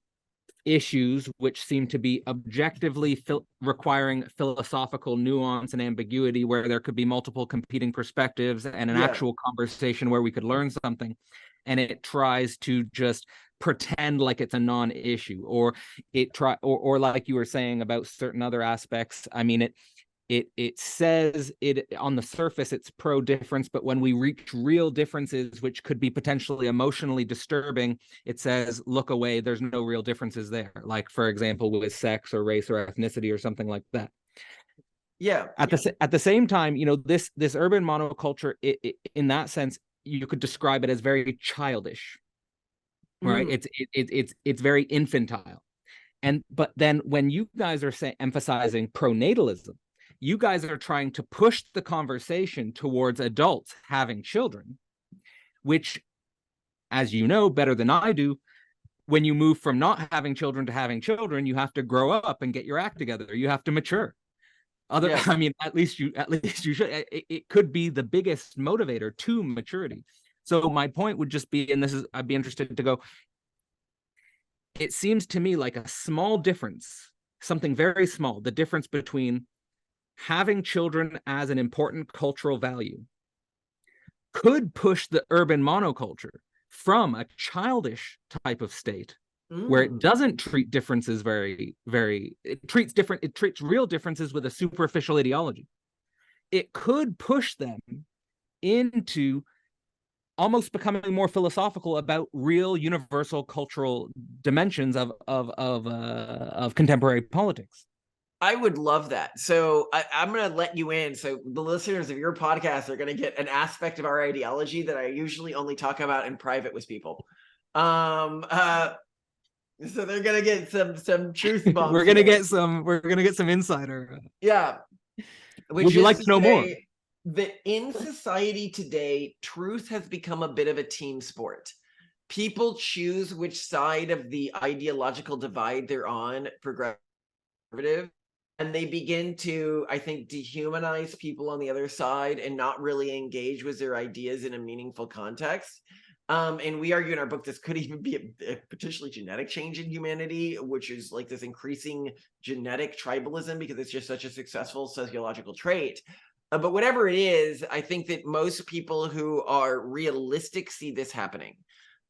issues which seem to be objectively requiring philosophical nuance and ambiguity, where there could be multiple competing perspectives and an actual conversation where we could learn something, and it tries to just pretend like it's a non-issue, or like you were saying about certain other aspects. I mean, it says it on the surface it's pro difference, but when we reach real differences which could be potentially emotionally disturbing, it says look away, there's no real differences there, like for example with sex or race or ethnicity or something like that. Yeah. At the same time, this urban monoculture, in that sense, you could describe it as very childish, right? It's very infantile. But then when you guys are emphasizing pronatalism, you guys are trying to push the conversation towards adults having children, which, as you know better than I do, when you move from not having children to having children, you have to grow up and get your act together. You have to mature. I mean, at least you should. It could be the biggest motivator to maturity. So my point would just be, and I'd be interested to go, it seems to me like a small difference, something very small, the difference between having children as an important cultural value could push the urban monoculture from a childish type of state where it doesn't treat differences it treats real differences with a superficial ideology. It could push them into almost becoming more philosophical about real universal cultural dimensions of contemporary politics. I would love that. So I'm going to let you in. So the listeners of your podcast are going to get an aspect of our ideology that I usually only talk about in private with people. So they're going to get some truth bombs. We're going to get some insider. Yeah. Would you like to know more? That in society today, truth has become a bit of a team sport. People choose which side of the ideological divide they're on, progressive, and they begin to, I think, dehumanize people on the other side and not really engage with their ideas in a meaningful context. And we argue in our book this could even be a potentially genetic change in humanity, which is like this increasing genetic tribalism because it's just such a successful sociological trait. But whatever it is, I think that most people who are realistic see this happening.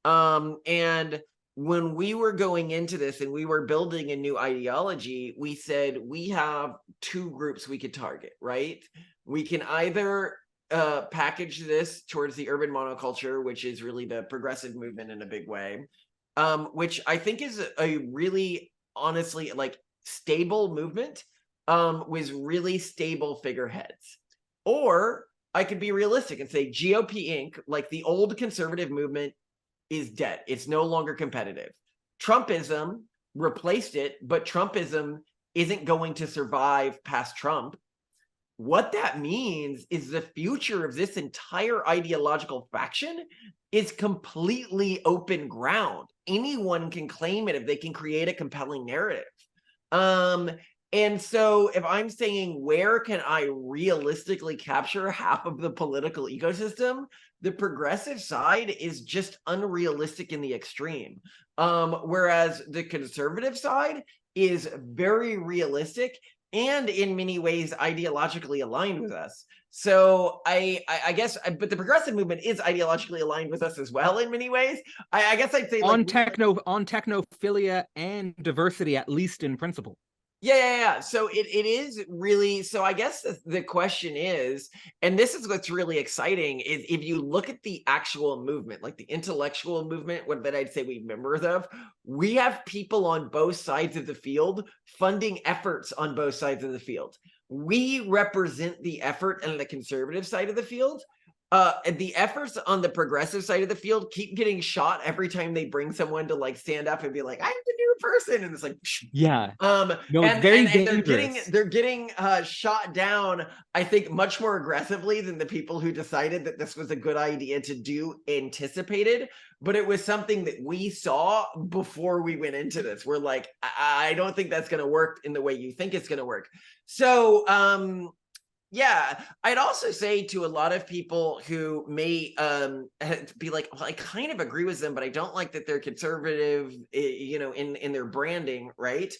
And when we were going into this and we were building a new ideology, we said we have two groups we could target, right? We can either package this towards the urban monoculture, which is really the progressive movement in a big way, which I think is a really, honestly, like stable movement with really stable figureheads. Or I could be realistic and say GOP Inc., like the old conservative movement, is dead. It's no longer competitive. Trumpism replaced it, but Trumpism isn't going to survive past Trump. What that means is the future of this entire ideological faction is completely open ground. Anyone can claim it if they can create a compelling narrative. And so if I'm saying, where can I realistically capture half of the political ecosystem? The progressive side is just unrealistic in the extreme. Whereas the conservative side is very realistic and in many ways ideologically aligned with us. So I guess, but the progressive movement is ideologically aligned with us as well in many ways. I guess I'd say on technophilia and diversity, at least in principle. Yeah. So it is really, so I guess the question is, and this is what's really exciting, is if you look at the actual movement, like the intellectual movement, what that I'd say we members of, we have people on both sides of the field funding efforts on both sides of the field. We represent the effort on the conservative side of the field. The efforts on the progressive side of the field keep getting shot every time they bring someone to like stand up and be like, I'm the new person, and it's like, yeah, no, it's very dangerous. They're getting shot down, I think, much more aggressively than the people who decided that this was a good idea to do anticipated. But it was something that we saw before we went into this. We're like, I don't think that's going to work in the way you think it's going to work. So yeah, I'd also say to a lot of people who may be like, well, I kind of agree with them, but I don't like that they're conservative, in their branding, right?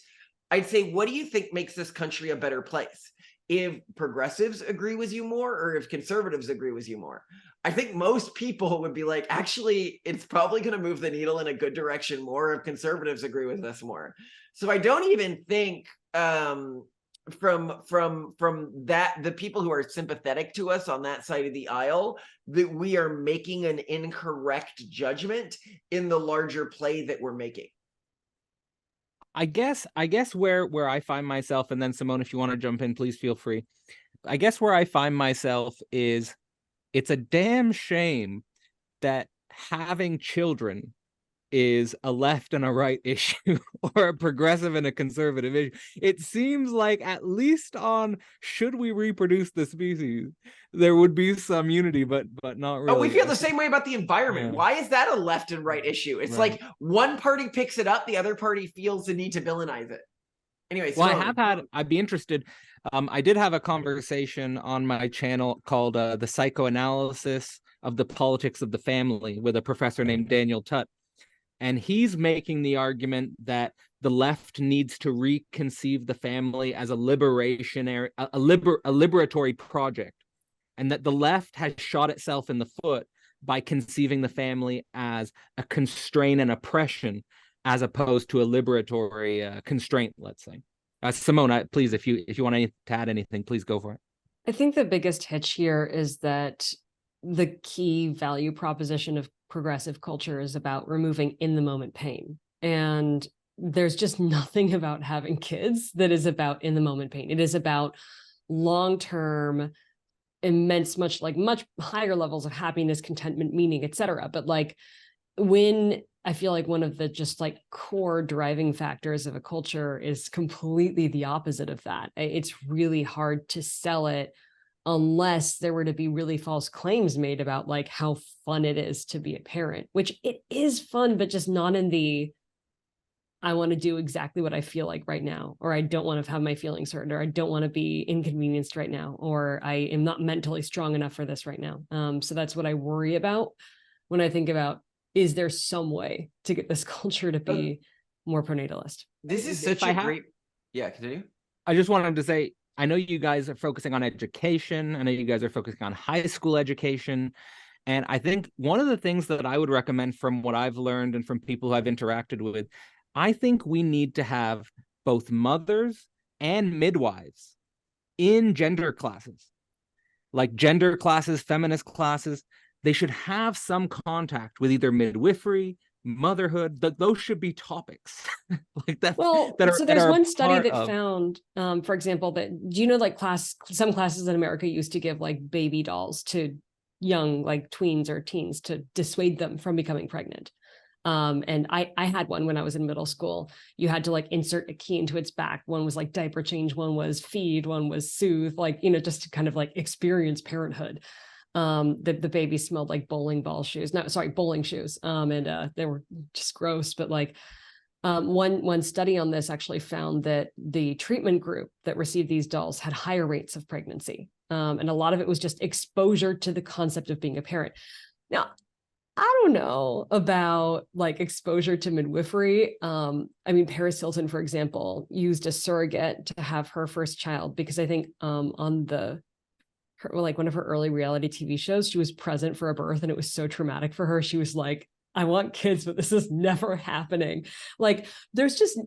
I'd say, what do you think makes this country a better place? If progressives agree with you more or if conservatives agree with you more? I think most people would be like, actually, it's probably going to move the needle in a good direction more if conservatives agree with us more. So I don't even think that, the people who are sympathetic to us on that side of the aisle, that we are making an incorrect judgment in the larger play that we're making. I guess where I find myself, and then Simone, if you want to jump in, please feel free. I guess where I find myself is, it's a damn shame that having children is a left and a right issue, or a progressive and a conservative issue. It seems like, at least on should we reproduce the species, there would be some unity, but not really. Oh, we feel the same way about the environment. Yeah. Why is that a left and right issue? It's Right. like one party picks it up, the other party feels the need to villainize it. Anyway, well, I'd be interested. I did have a conversation on my channel called The Psychoanalysis of the Politics of the Family with a professor named Daniel Tutt. And he's making the argument that the left needs to reconceive the family as a liberationary, a liberatory project, and that the left has shot itself in the foot by conceiving the family as a constraint and oppression, as opposed to a liberatory constraint, let's say. Simone, please, if you want to add anything, please go for it. I think the biggest hitch here is that the key value proposition of progressive culture is about removing in the moment pain. And there's just nothing about having kids that is about in the moment pain. It is about long-term, immense, much higher levels of happiness, contentment, meaning, etc. But like, when I feel like one of the just like core driving factors of a culture is completely the opposite of that, it's really hard to sell it unless there were to be really false claims made about like how fun it is to be a parent, which it is fun, but just not in the, I want to do exactly what I feel like right now, or I don't want to have my feelings hurt, or I don't want to be inconvenienced right now, or I am not mentally strong enough for this right now. So that's what I worry about when I think about, is there some way to get this culture to be more pronatalist? This is such a great... Yeah, continue. I just wanted to say, I know you guys are focusing on education. I know you guys are focusing on high school education. And I think one of the things that I would recommend from what I've learned and from people who I've interacted with, I think we need to have both mothers and midwives in gender classes, like gender classes, feminist classes. They should have some contact with either midwifery, motherhood. Those should be topics like that. Well, so there's one study that found, for example, that, do you know, like some classes in America used to give like baby dolls to young, like tweens or teens, to dissuade them from becoming pregnant. And I had one when I was in middle school. You had to like insert a key into its back. One was like diaper change, one was feed, one was soothe, like, you know, just to kind of like experience parenthood. The baby smelled like bowling shoes. And they were just gross. But like, one study on this actually found that the treatment group that received these dolls had higher rates of pregnancy. And a lot of it was just exposure to the concept of being a parent. Now, I don't know about like exposure to midwifery. I mean, Paris Hilton, for example, used a surrogate to have her first child, because I think on one of her early reality TV shows, she was present for a birth and it was so traumatic for her. She was like, I want kids, but this is never happening. Like, there's just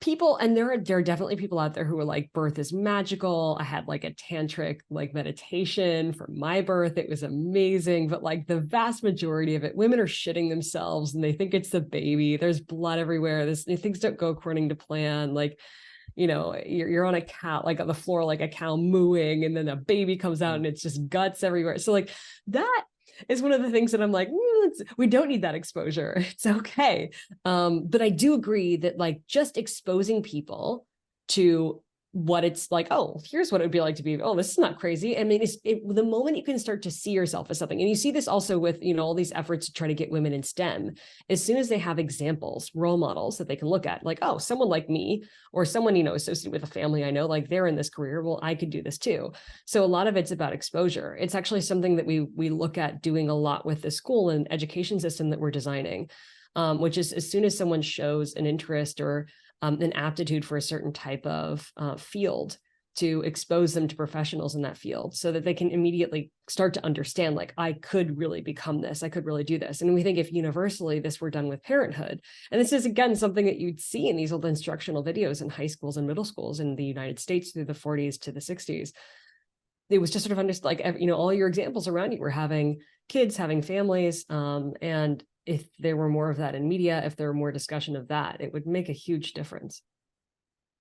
people, and there are definitely people out there who are like, birth is magical. I had like a tantric like meditation for my birth. It was amazing. But like the vast majority of it, women are shitting themselves and they think it's the baby. There's blood everywhere. Things don't go according to plan. Like, you know, you're on a cow, like on the floor, like a cow mooing, and then a baby comes out and it's just guts everywhere. So like that is one of the things that I'm like, we don't need that exposure. It's okay. But I do agree that like just exposing people to what it's like, oh, here's what it would be like to be, oh, this is not crazy. I mean, the moment you can start to see yourself as something, and you see this also with, you know, all these efforts to try to get women in STEM, as soon as they have examples, role models that they can look at, like, oh, someone like me, or someone, you know, associated with a family I know, like they're in this career, well, I could do this too. So a lot of it's about exposure. It's actually something that we look at doing a lot with the school and education system that we're designing, which is, as soon as someone shows an interest or an aptitude for a certain type of field, to expose them to professionals in that field so that they can immediately start to understand, like, I could really become this, I could really do this. And we think if universally this were done with parenthood, and this is again something that you'd see in these old instructional videos in high schools and middle schools in the United States through the 40s to the 60s, it was just sort of like, you know, all your examples around you were having kids, having families, and if there were more of that in media, if there were more discussion of that, it would make a huge difference.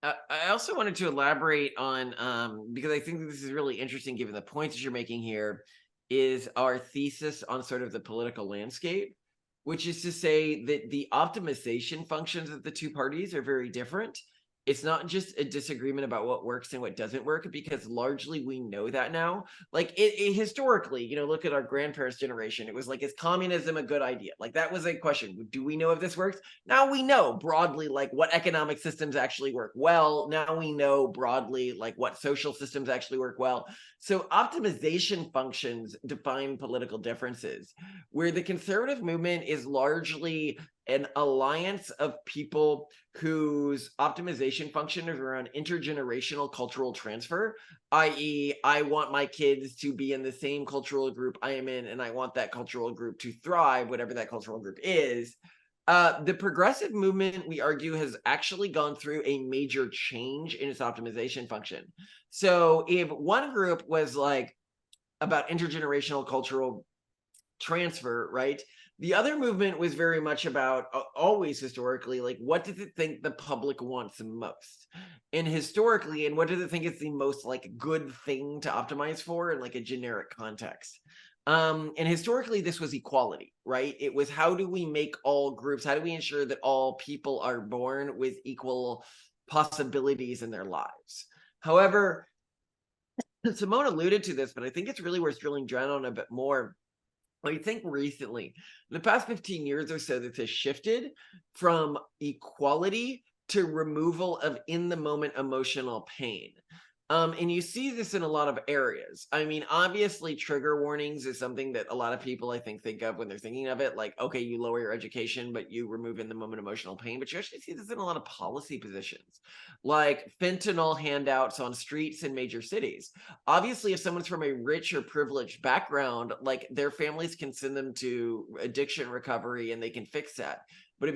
I also wanted to elaborate on, because I think this is really interesting given the points that you're making here, is our thesis on sort of the political landscape, which is to say that the optimization functions of the two parties are very different. It's not just a disagreement about what works and what doesn't work, because largely we know that now. Like it historically, you know, look at our grandparents' generation. It was like, is communism a good idea? Like that was a question. Do we know if this works? Now we know broadly, like what economic systems actually work well. Now we know broadly, like what social systems actually work well. So optimization functions define political differences, where the conservative movement is largely an alliance of people whose optimization function is around intergenerational cultural transfer, i.e., I want my kids to be in the same cultural group I am in, and I want that cultural group to thrive, whatever that cultural group is. The progressive movement, we argue, has actually gone through a major change in its optimization function. So if one group was like about intergenerational cultural transfer, right? The other movement was very much about always historically, like what does it think the public wants most? And historically, and what does it think is the most like good thing to optimize for in like a generic context? And historically, this was equality, right? It was how do we make all groups, how do we ensure that all people are born with equal possibilities in their lives? However, Simone alluded to this, but I think it's really worth drilling down on a bit more. I think recently, in the past 15 years or so, this has shifted from equality to removal of in-the-moment emotional pain. And you see this in a lot of areas. I mean, obviously, trigger warnings is something that a lot of people, I think of when they're thinking of it. Like, okay, you lower your education, but you remove in-the-moment emotional pain. But you actually see this in a lot of policy positions, like fentanyl handouts on streets in major cities. Obviously, if someone's from a rich or privileged background, like their families can send them to addiction recovery and they can fix that. But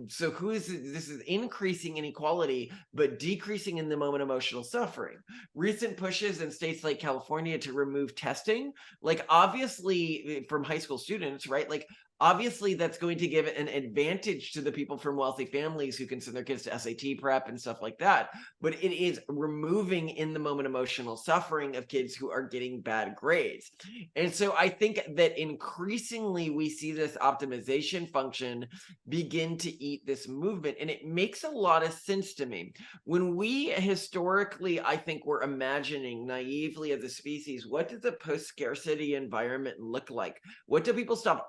so this is increasing inequality, but decreasing in the moment emotional suffering. Recent pushes in states like California to remove testing, like obviously from high school students, right? Like obviously that's going to give an advantage to the people from wealthy families who can send their kids to SAT prep and stuff like that. But it is removing in the moment emotional suffering of kids who are getting bad grades. And so I think that increasingly we see this optimization function begin to eat this movement. And it makes a lot of sense to me. When we historically, I think we're imagining naively as a species, what does a post-scarcity environment look like? What do people start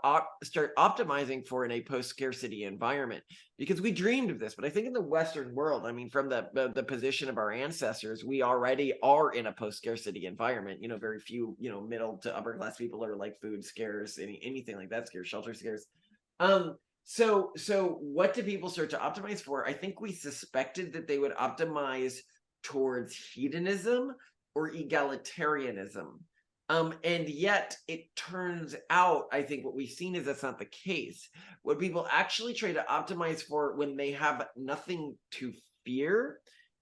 optimizing for in a post-scarcity environment? Because we dreamed of this, but I think in the Western world, I mean, from the position of our ancestors, we already are in a post-scarcity environment. You know, very few, you know, middle to upper class people are like food scarce, anything like that scarce, shelter scarce. So what do people start to optimize for? I think we suspected that they would optimize towards hedonism or egalitarianism. And yet it turns out, I think what we've seen is that's not the case. What people actually try to optimize for when they have nothing to fear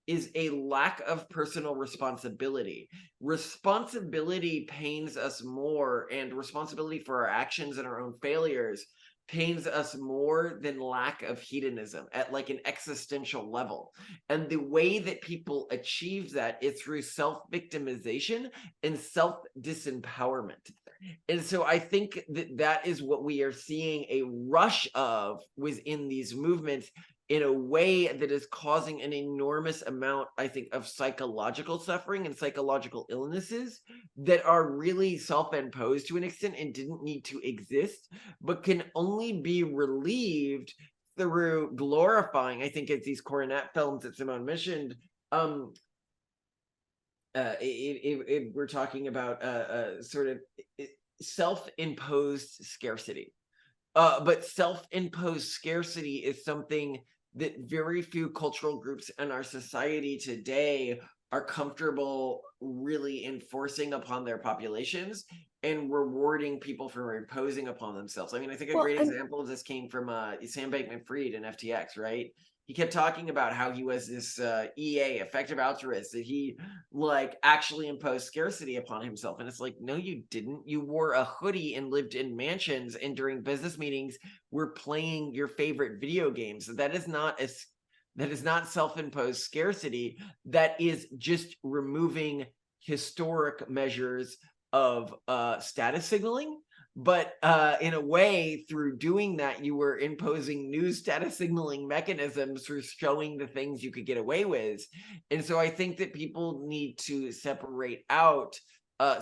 is a lack of personal responsibility. Responsibility pains us more, and responsibility for our actions and our own failures pains us more than lack of hedonism at like an existential level. And the way that people achieve that is through self-victimization and self-disempowerment. And so I think that is what we are seeing a rush of within these movements, in a way that is causing an enormous amount, I think, of psychological suffering and psychological illnesses that are really self-imposed to an extent and didn't need to exist, but can only be relieved through glorifying, I think, it's these coronet films that Simone mentioned. If we're talking about sort of self-imposed scarcity. But self-imposed scarcity is something that very few cultural groups in our society today are comfortable really enforcing upon their populations and rewarding people for imposing upon themselves. I mean, I think a Well, great and example of this came from Sam Bankman-Fried in FTX, right? He kept talking about how he was this EA, effective altruist, that he like actually imposed scarcity upon himself. And it's like, no, you didn't. You wore a hoodie and lived in mansions, and during business meetings were playing your favorite video games. That is not self-imposed scarcity. That is just removing historic measures of status signaling. But in a way, through doing that, you were imposing new status signaling mechanisms through showing the things you could get away with. And so I think that people need to separate out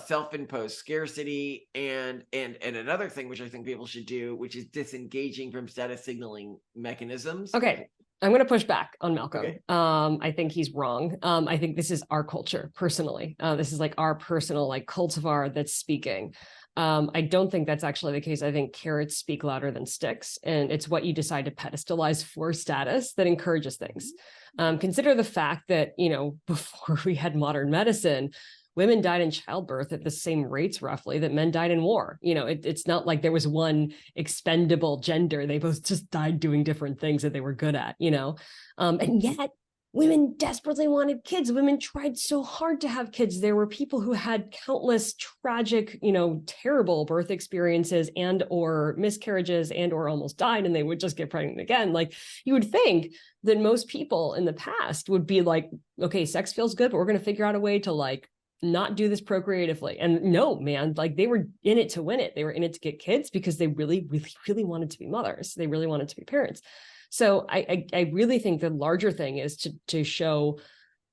self-imposed scarcity and another thing which I think people should do, which is disengaging from status signaling mechanisms. okay, I'm going to push back on Malcolm. Okay. I think he's wrong. I think this is our culture personally. This is like our personal like cultivar that's speaking. I don't think that's actually the case. I think carrots speak louder than sticks, and it's what you decide to pedestalize for status that encourages things. Consider the fact that, you know, before we had modern medicine, women died in childbirth at the same rates roughly that men died in war. You know, it's not like there was one expendable gender. They both just died doing different things that they were good at, you know? And yet women desperately wanted kids. Women tried so hard to have kids. There were people who had countless tragic, you know, terrible birth experiences and or miscarriages and or almost died, and they would just get pregnant again. Like, you would think that most people in the past would be like, okay, sex feels good, but we're going to figure out a way to like not do this procreatively. And no, man, like they were in it to win it. They were in it to get kids because they really, really, really wanted to be mothers. They really wanted to be parents. So I really think the larger thing is to show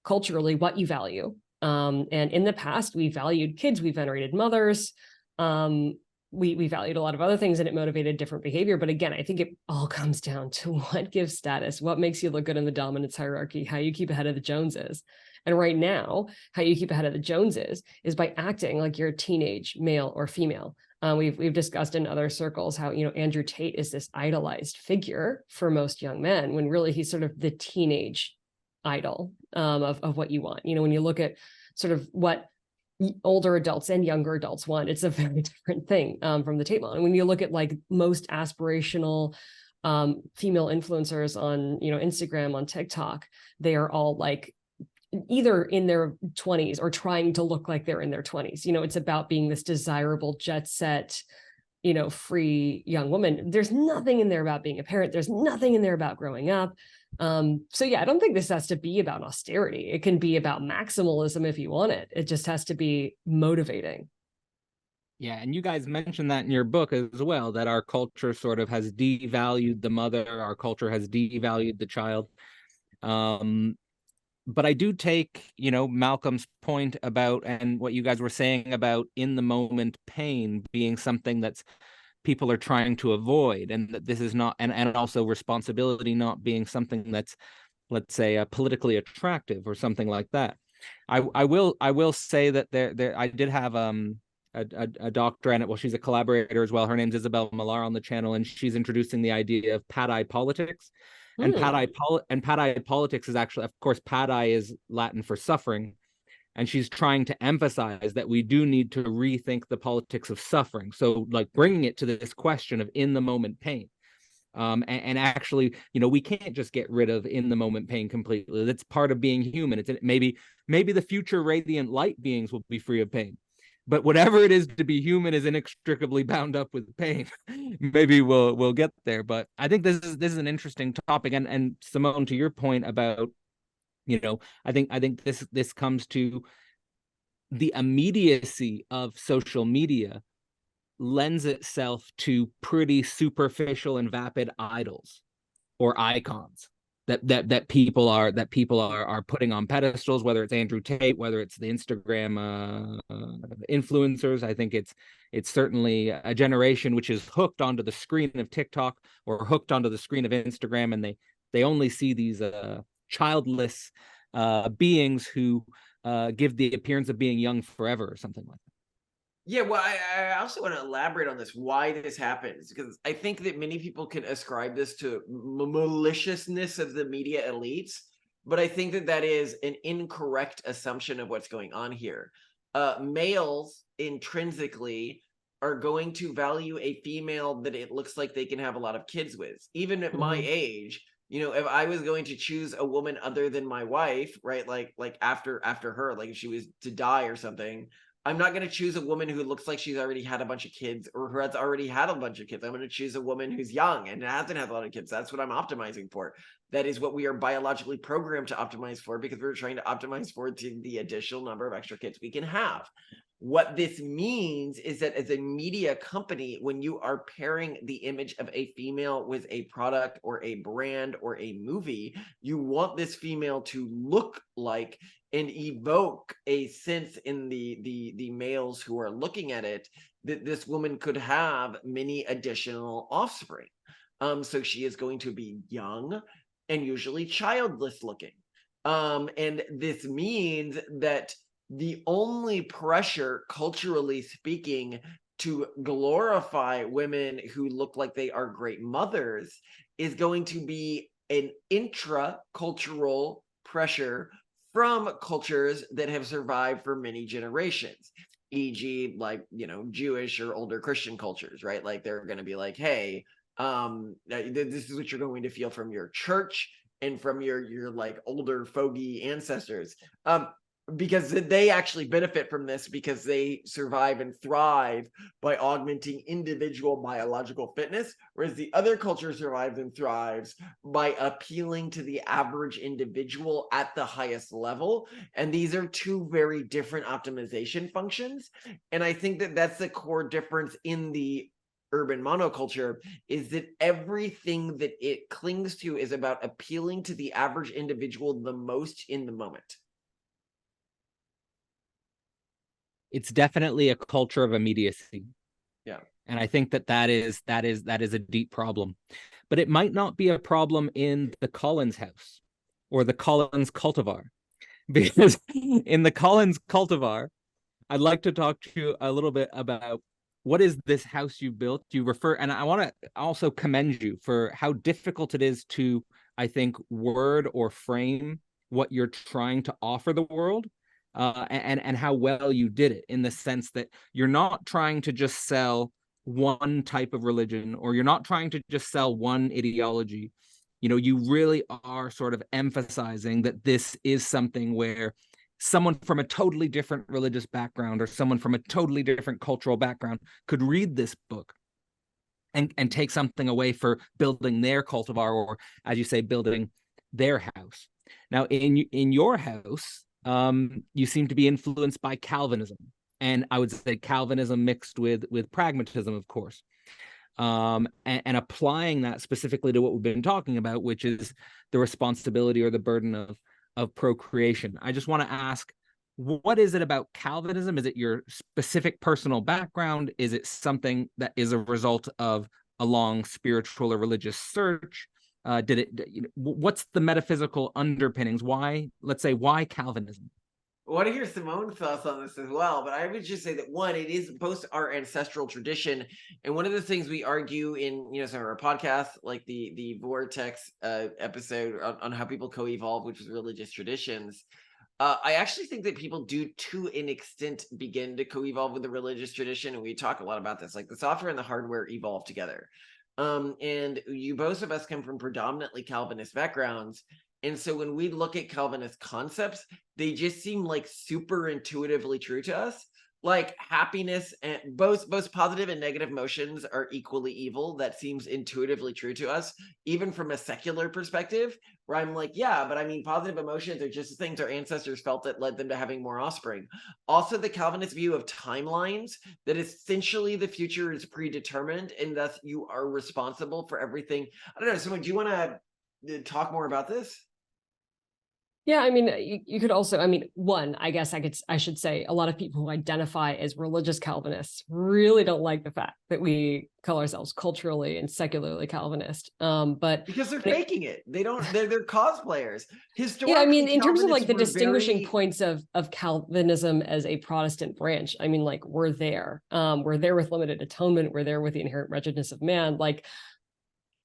culturally what you value. And in the past, we valued kids, we venerated mothers. We valued a lot of other things, and it motivated different behavior. But again, I think it all comes down to what gives status, what makes you look good in the dominance hierarchy, how you keep ahead of the Joneses. And right now, how you keep ahead of the Joneses is by acting like you're a teenage male or female. We've discussed in other circles how, you know, Andrew Tate is this idolized figure for most young men, when really he's sort of the teenage idol of what you want. You know, when you look at sort of what older adults and younger adults want, it's a very different thing from the Tate model. And when you look at like most aspirational female influencers on, you know, Instagram, on TikTok, they are all like either in their 20s or trying to look like they're in their 20s. You know, it's about being this desirable jet set, you know, free young woman. There's nothing in there about being a parent. There's nothing in there about growing up. So yeah, I don't think this has to be about austerity. It can be about maximalism if you want it. It just has to be motivating. Yeah, and you guys mentioned that in your book as well, that our culture sort of has devalued the mother, our culture has devalued the child. But I do take, you know, Malcolm's point about, and what you guys were saying about in the moment pain being something that's people are trying to avoid, and that this is not, and also responsibility not being something that's, let's say, politically attractive or something like that. I will say that there I did have a doctor, and well, she's a collaborator as well. Her name's Isabel Millar on the channel, and she's introducing the idea of pad-eye politics. And pad-eye politics is actually, of course, pad-eye is Latin for suffering. And she's trying to emphasize that we do need to rethink the politics of suffering. So like bringing it to this question of in the moment pain. And actually, you know, we can't just get rid of in the moment pain completely. That's part of being human. It's maybe the future radiant light beings will be free of pain. But whatever it is to be human is inextricably bound up with pain. Maybe we'll get there. But I think this is an interesting topic. And Simone, to your point about, you know, I think this comes to the immediacy of social media lends itself to pretty superficial and vapid idols or icons that people are putting on pedestals, whether it's Andrew Tate, whether it's the Instagram influencers. I think it's certainly a generation which is hooked onto the screen of TikTok or hooked onto the screen of Instagram, and they only see these childless beings who give the appearance of being young forever or something like that. Yeah, well, I also want to elaborate on this, why this happens, because I think that many people can ascribe this to maliciousness of the media elites. but I think that that is an incorrect assumption of what's going on here. Males intrinsically are going to value a female that it looks like they can have a lot of kids with. Even at my age, you know, if I was going to choose a woman other than my wife, right, like after her, like if she was to die or something, I'm not going to choose a woman who looks like she's already had a bunch of kids or who has already had a bunch of kids. I'm going to choose a woman who's young and hasn't had a lot of kids. That's what I'm optimizing for. That is what we are biologically programmed to optimize for, because we're trying to optimize for the additional number of extra kids we can have. What this means is that as a media company, when you are pairing the image of a female with a product or a brand or a movie, you want this female to look like and evoke a sense in the males who are looking at it that this woman could have many additional offspring. So she is going to be young and usually childless looking. And this means that the only pressure, culturally speaking, to glorify women who look like they are great mothers is going to be an intra-cultural pressure from cultures that have survived for many generations, e.g., like, you know, Jewish or older Christian cultures, right? Like they're going to be like, hey, this is what you're going to feel from your church and from your like older fogey ancestors. Because they actually benefit from this because they survive and thrive by augmenting individual biological fitness, whereas the other culture survives and thrives by appealing to the average individual at the highest level. And these are two very different optimization functions. And I think that that's the core difference in the urban monoculture, is that everything that it clings to is about appealing to the average individual the most in the moment. It's definitely a culture of immediacy. Yeah. And I think that is a deep problem. But it might not be a problem in the Collins house or the Collins cultivar. Because in the Collins cultivar, I'd like to talk to you a little bit about what is this house you built. You refer, and I want to also commend you for how difficult it is to, I think, word or frame what you're trying to offer the world. And how well you did it, in the sense that you're not trying to just sell one type of religion, or you're not trying to just sell one ideology. You know, you really are sort of emphasizing that this is something where someone from a totally different religious background or someone from a totally different cultural background could read this book and take something away for building their cultivar, or, as you say, building their house. Now, in your house, you seem to be influenced by Calvinism, and I would say Calvinism mixed with pragmatism, of course, and applying that specifically to what we've been talking about, which is the responsibility or the burden of procreation. I just want to ask, what is it about Calvinism? Is it your specific personal background? Is it something that is a result of a long spiritual or religious search? What's the metaphysical underpinnings? Why Calvinism? I want to hear Simone's thoughts on this as well, but I would just say that, one, it is both our ancestral tradition, and one of the things we argue in, you know, some of our podcasts, like the Vortex episode on how people co-evolve, which is religious traditions. I actually think that people do, to an extent, begin to co-evolve with the religious tradition, and we talk a lot about this. Like the software and the hardware evolve together. And you, both of us, come from predominantly Calvinist backgrounds. And so when we look at Calvinist concepts, they just seem like super intuitively true to us. Like happiness, and both positive and negative emotions are equally evil. That seems intuitively true to us, even from a secular perspective, where I'm like, yeah, but I mean, positive emotions are just things our ancestors felt that led them to having more offspring. Also, the Calvinist view of timelines, that essentially the future is predetermined and thus you are responsible for everything. I don't know. Simone, do you want to talk more about this? Yeah, I mean, you could also, I mean, one, I guess I should say, a lot of people who identify as religious Calvinists really don't like the fact that we call ourselves culturally and secularly Calvinist. But because they're faking it. They're cosplayers. Historically, yeah, I mean, in terms of like the distinguishing very... points of Calvinism as a Protestant branch, I mean, like we're there with limited atonement, we're there with the inherent wretchedness of man. Like,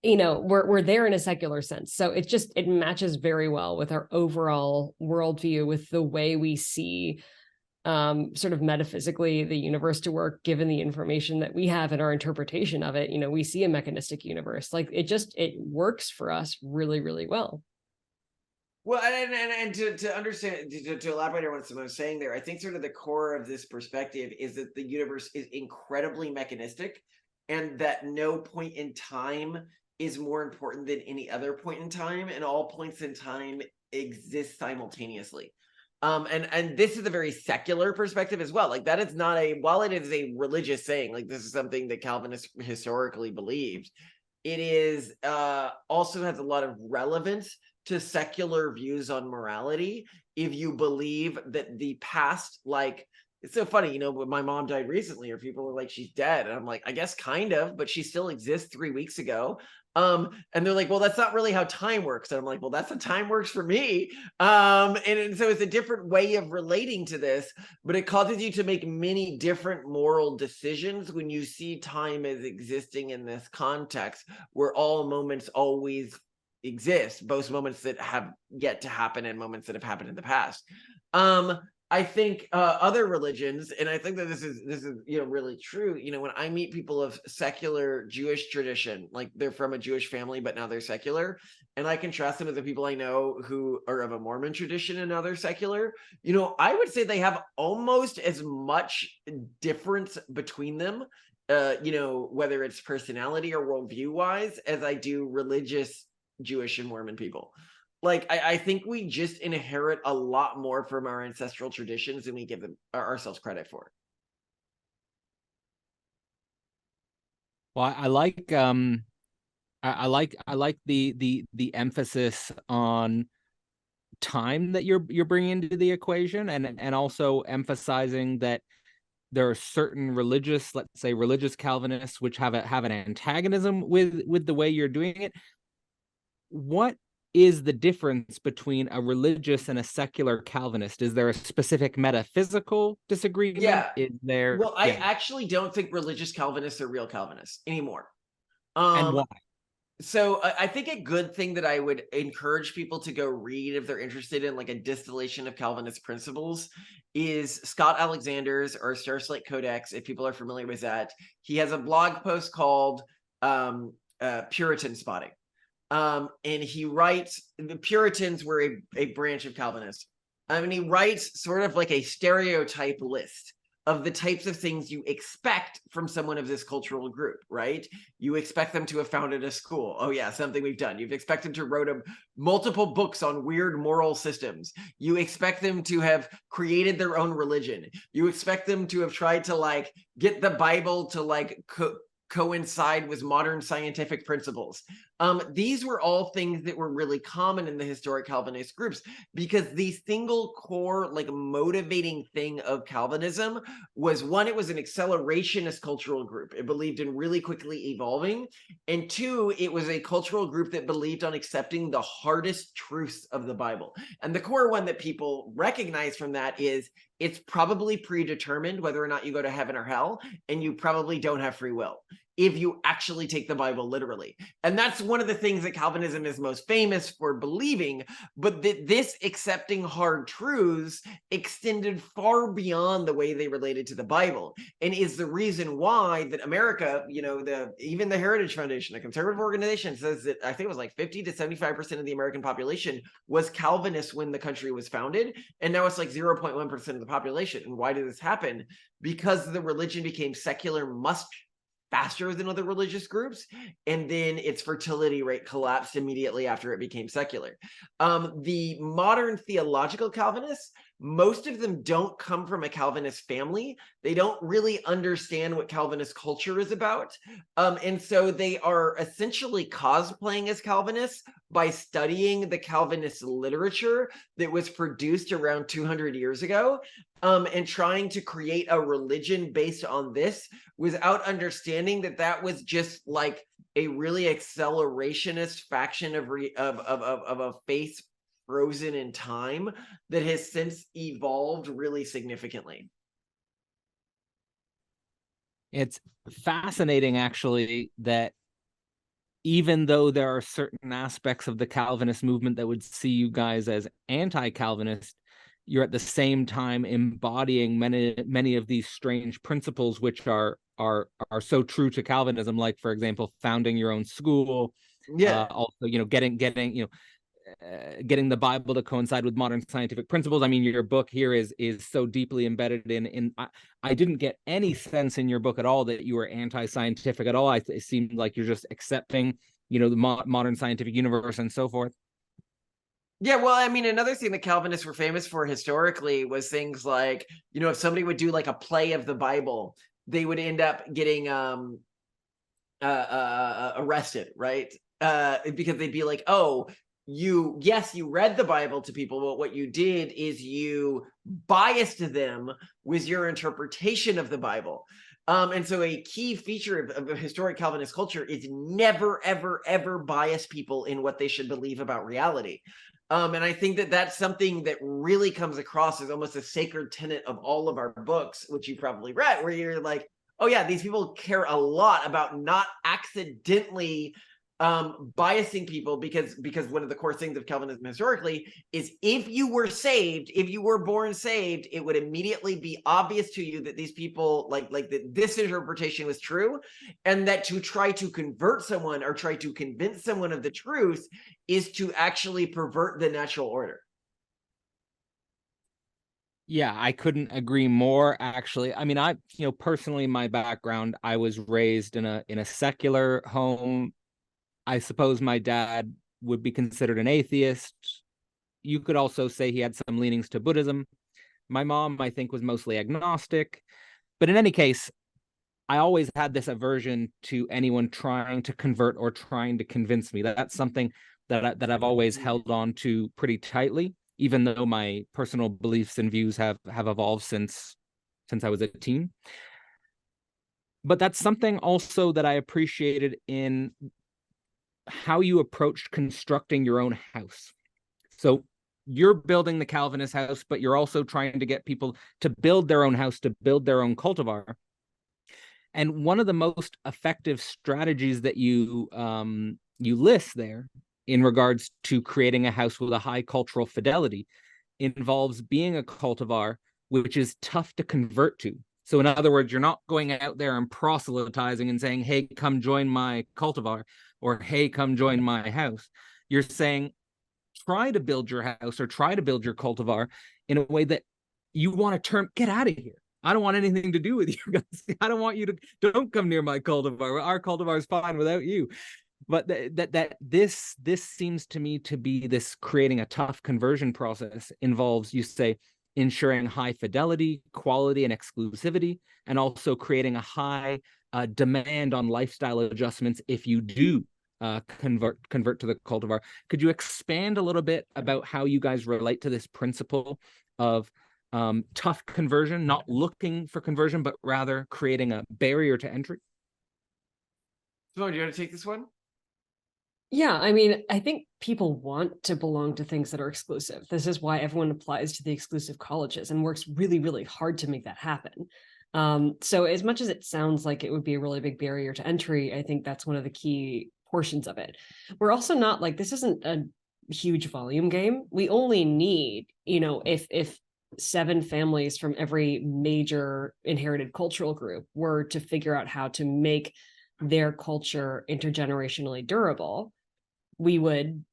we're there in a secular sense. So it matches very well with our overall worldview, with the way we see sort of metaphysically the universe to work, given the information that we have and our interpretation of it. We see a mechanistic universe. Like it works for us really, really well. Well, and to understand, to elaborate on what Simone was saying there, I think sort of the core of this perspective is that the universe is incredibly mechanistic, and that no point in time is more important than any other point in time, and all points in time exist simultaneously. And this is a very secular perspective as well. Like that is not while it is a religious saying, like this is something that Calvinists historically believed, it is also has a lot of relevance to secular views on morality. If you believe that the past, like, it's so funny, when my mom died recently, or people were like, she's dead. And I'm like, I guess kind of, but she still exists 3 weeks ago. And they're like, well, that's not really how time works. And I'm like, well, that's how time works for me. And so it's a different way of relating to this, but it causes you to make many different moral decisions when you see time as existing in this context where all moments always exist, both moments that have yet to happen and moments that have happened in the past. I think other religions, and I think that this is really true. When I meet people of secular Jewish tradition, like they're from a Jewish family, but now they're secular, and I contrast them with the people I know who are of a Mormon tradition and now they're secular. I would say they have almost as much difference between them, whether it's personality or worldview wise, as I do religious Jewish and Mormon people. Like I think we just inherit a lot more from our ancestral traditions than we give them ourselves credit for. Well, I like the emphasis on time that you're bringing into the equation, and also emphasizing that there are certain religious, let's say religious Calvinists, which have an antagonism with the way you're doing it. What is the difference between a religious and a secular Calvinist? Is there a specific metaphysical disagreement? Yeah. Is there? Well, I actually don't think religious Calvinists are real Calvinists anymore. And why? So I think a good thing that I would encourage people to go read if they're interested in like a distillation of Calvinist principles is Scott Alexander's or Starslate Codex. If people are familiar with that, he has a blog post called Puritan Spotting. And he writes, the Puritans were a branch of Calvinists. And he writes sort of like a stereotype list of the types of things you expect from someone of this cultural group, right? You expect them to have founded a school. Oh yeah, something we've done. You've expected to wrote multiple books on weird moral systems. You expect them to have created their own religion. You expect them to have tried to like get the Bible to like coincide with modern scientific principles. These were all things that were really common in the historic Calvinist groups, because the single core like motivating thing of Calvinism was, one, it was an accelerationist cultural group. It believed in really quickly evolving. And two, it was a cultural group that believed on accepting the hardest truths of the Bible. And the core one that people recognize from that is it's probably predetermined whether or not you go to heaven or hell, and you probably don't have free will if you actually take the Bible literally. And that's one of the things that Calvinism is most famous for believing, but that this accepting hard truths extended far beyond the way they related to the Bible, and is the reason why that America, even the Heritage Foundation, a conservative organization, says that I think it was like 50 to 75% of the American population was Calvinist when the country was founded, and now it's like 0.1% of the population. And why did this happen? Because the religion became secular much faster than other religious groups, and then its fertility rate collapsed immediately after it became secular. The modern theological Calvinists, most of them don't come from a Calvinist family. They don't really understand what Calvinist culture is about. And so they are essentially cosplaying as Calvinists by studying the Calvinist literature that was produced around 200 years ago, and trying to create a religion based on this without understanding that that was just like a really accelerationist faction of a faith frozen in time that has since evolved really significantly. It's fascinating, actually, that even though there are certain aspects of the Calvinist movement that would see you guys as anti-Calvinist, you're at the same time embodying many of these strange principles which are so true to Calvinism, like, for example, founding your own school. Yeah. Also, getting getting the Bible to coincide with modern scientific principles. I mean, your book here is so deeply embedded in. I didn't get any sense in your book at all that you were anti-scientific at all. It seemed like you're just accepting, the modern scientific universe and so forth. Yeah, well, I mean, another thing that Calvinists were famous for historically was things like, if somebody would do like a play of the Bible, they would end up getting arrested, right? Because they'd be like, "Oh, you read the Bible to people, but what you did is you biased them with your interpretation of the Bible." And so a key feature of historic Calvinist culture is never, ever, ever bias people in what they should believe about reality. And I think that that's something that really comes across as almost a sacred tenet of all of our books, which you probably read, where you're like, oh yeah, these people care a lot about not accidentally biasing people, because one of the core things of Calvinism historically is if you were born saved, it would immediately be obvious to you that these people like that this interpretation was true, and that to try to convert someone or try to convince someone of the truth is to actually pervert the natural order. Yeah, I couldn't agree more, actually. I mean, personally, my background, I was raised in a secular home. I suppose my dad would be considered an atheist. You could also say he had some leanings to Buddhism. My mom, I think, was mostly agnostic. But in any case, I always had this aversion to anyone trying to convert or trying to convince me. That's something that I've always held on to pretty tightly, even though my personal beliefs and views have evolved since I was a teen. But that's something also that I appreciated in how you approached constructing your own house. So you're building the Calvinist house, but you're also trying to get people to build their own house, to build their own cultivar. And one of the most effective strategies that you list there in regards to creating a house with a high cultural fidelity involves being a cultivar which is tough to convert to. So in other words, you're not going out there and proselytizing and saying, hey, come join my cultivar, or hey, come join my house. You're saying, try to build your house or try to build your cultivar in a way that you want to get out of here. I don't want anything to do with you guys. I don't want you to, don't come near my cultivar. Our cultivar is fine without you. But this seems to me to be this creating a tough conversion process involves, you say, ensuring high fidelity, quality, and exclusivity, and also creating a high demand on lifestyle adjustments if you do convert to the cultivar. Could you expand a little bit about how you guys relate to this principle of tough conversion, not looking for conversion, but rather creating a barrier to entry? Simone, do you want to take this one? Yeah, I mean, I think people want to belong to things that are exclusive. This is why everyone applies to the exclusive colleges and works really, really hard to make that happen. So as much as it sounds like it would be a really big barrier to entry, I think that's one of the key portions of it. We're also not like, this isn't a huge volume game. We only need, if 7 families from every major inherited cultural group were to figure out how to make their culture intergenerationally durable, we would,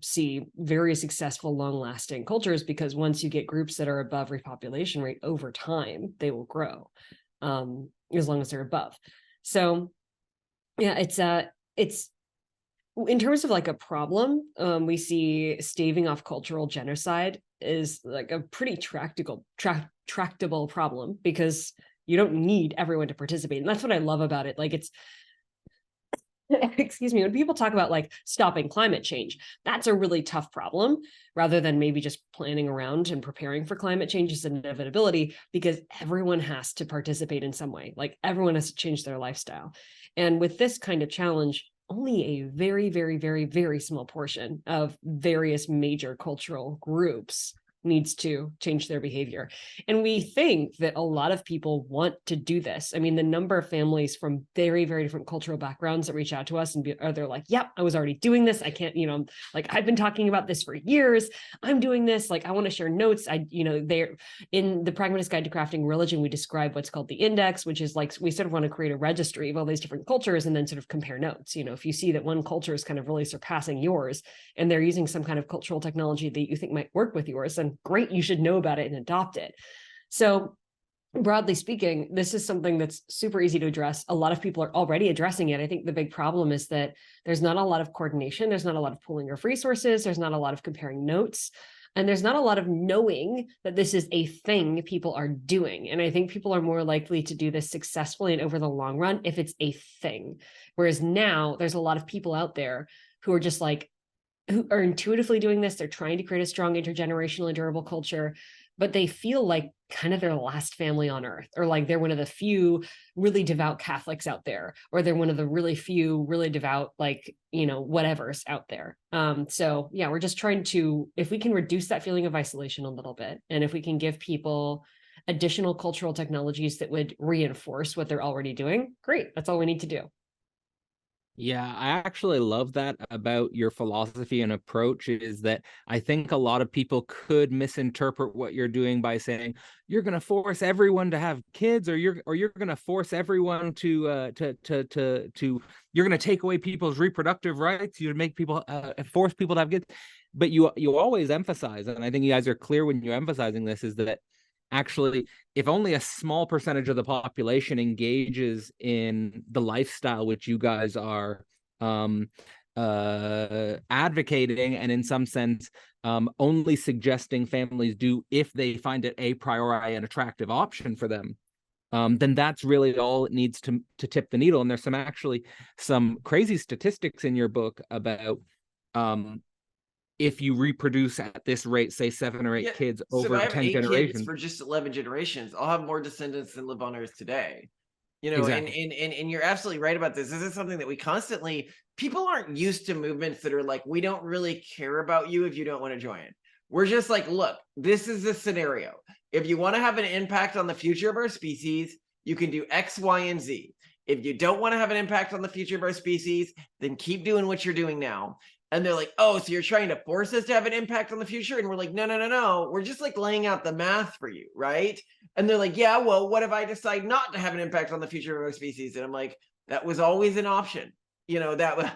see very successful, long-lasting cultures, because once you get groups that are above repopulation rate over time, they will grow, as long as they're above. So yeah, it's in terms of like a problem, we see staving off cultural genocide is like a pretty tractable problem, because you don't need everyone to participate. And that's what I love about it. Like, it's excuse me, when people talk about like stopping climate change, that's a really tough problem, rather than maybe just planning around and preparing for climate change as an inevitability, because everyone has to participate in some way. Like, everyone has to change their lifestyle. And with this kind of challenge, only a very, very, very, very small portion of various major cultural groups needs to change their behavior. And we think that a lot of people want to do this. I mean, the number of families from very, very different cultural backgrounds that reach out to us and they're like, yep, I was already doing this. I can't, like, I've been talking about this for years. I'm doing this. Like, I want to share notes. They're in the Pragmatist Guide to Crafting Religion, we describe what's called the index, which is like, we sort of want to create a registry of all these different cultures and then sort of compare notes. If you see that one culture is kind of really surpassing yours and they're using some kind of cultural technology that you think might work with yours, then great, you should know about it and adopt it. So broadly speaking, this is something that's super easy to address. A lot of people are already addressing it. I think the big problem is that there's not a lot of coordination. There's not a lot of pooling of resources. There's not a lot of comparing notes. And there's not a lot of knowing that this is a thing people are doing. And I think people are more likely to do this successfully and over the long run if it's a thing. Whereas now there's a lot of people out there who are just like, who are intuitively doing this. They're trying to create a strong intergenerational and durable culture, but they feel like kind of their last family on earth, or like they're one of the few really devout Catholics out there, or they're one of the really few really devout, like, whatever's out there. So yeah, we're just trying to, if we can reduce that feeling of isolation a little bit, and if we can give people additional cultural technologies that would reinforce what they're already doing, great. That's all we need to do. Yeah, I actually love that about your philosophy and approach, is that I think a lot of people could misinterpret what you're doing by saying you're going to force everyone to have kids, or you're going to force everyone to you're going to take away people's reproductive rights, you make people force people to have kids. But you always emphasize, and I think you guys are clear when you're emphasizing this, is that actually, if only a small percentage of the population engages in the lifestyle which you guys are advocating, and in some sense only suggesting families do if they find it a priori an attractive option for them, then that's really all it needs to tip the needle. And there's some crazy statistics in your book about if you reproduce at this rate, say 7 or 8 kids over 10 generations. Kids for just 11 generations, I'll have more descendants than live on Earth today. Exactly. And you're absolutely right about this. This is something that we constantly, people aren't used to movements that are like, we don't really care about you if you don't want to join. We're just like, look, this is the scenario. If you want to have an impact on the future of our species, you can do X, Y, and Z. If you don't want to have an impact on the future of our species, then keep doing what you're doing now. And they're like, oh, so you're trying to force us to have an impact on the future? And we're like, no. We're just like laying out the math for you, right? And they're like, yeah, well, what if I decide not to have an impact on the future of our species? And I'm like, that was always an option, that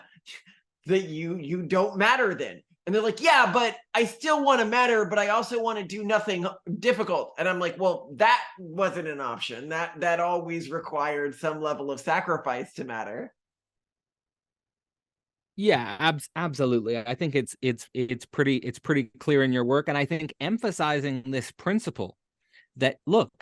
you don't matter then. And they're like, yeah, but I still want to matter, but I also want to do nothing difficult. And I'm like, well, that wasn't an option. That always required some level of sacrifice to matter. Yeah, absolutely. I think it's pretty clear in your work, and I think emphasizing this principle that, look,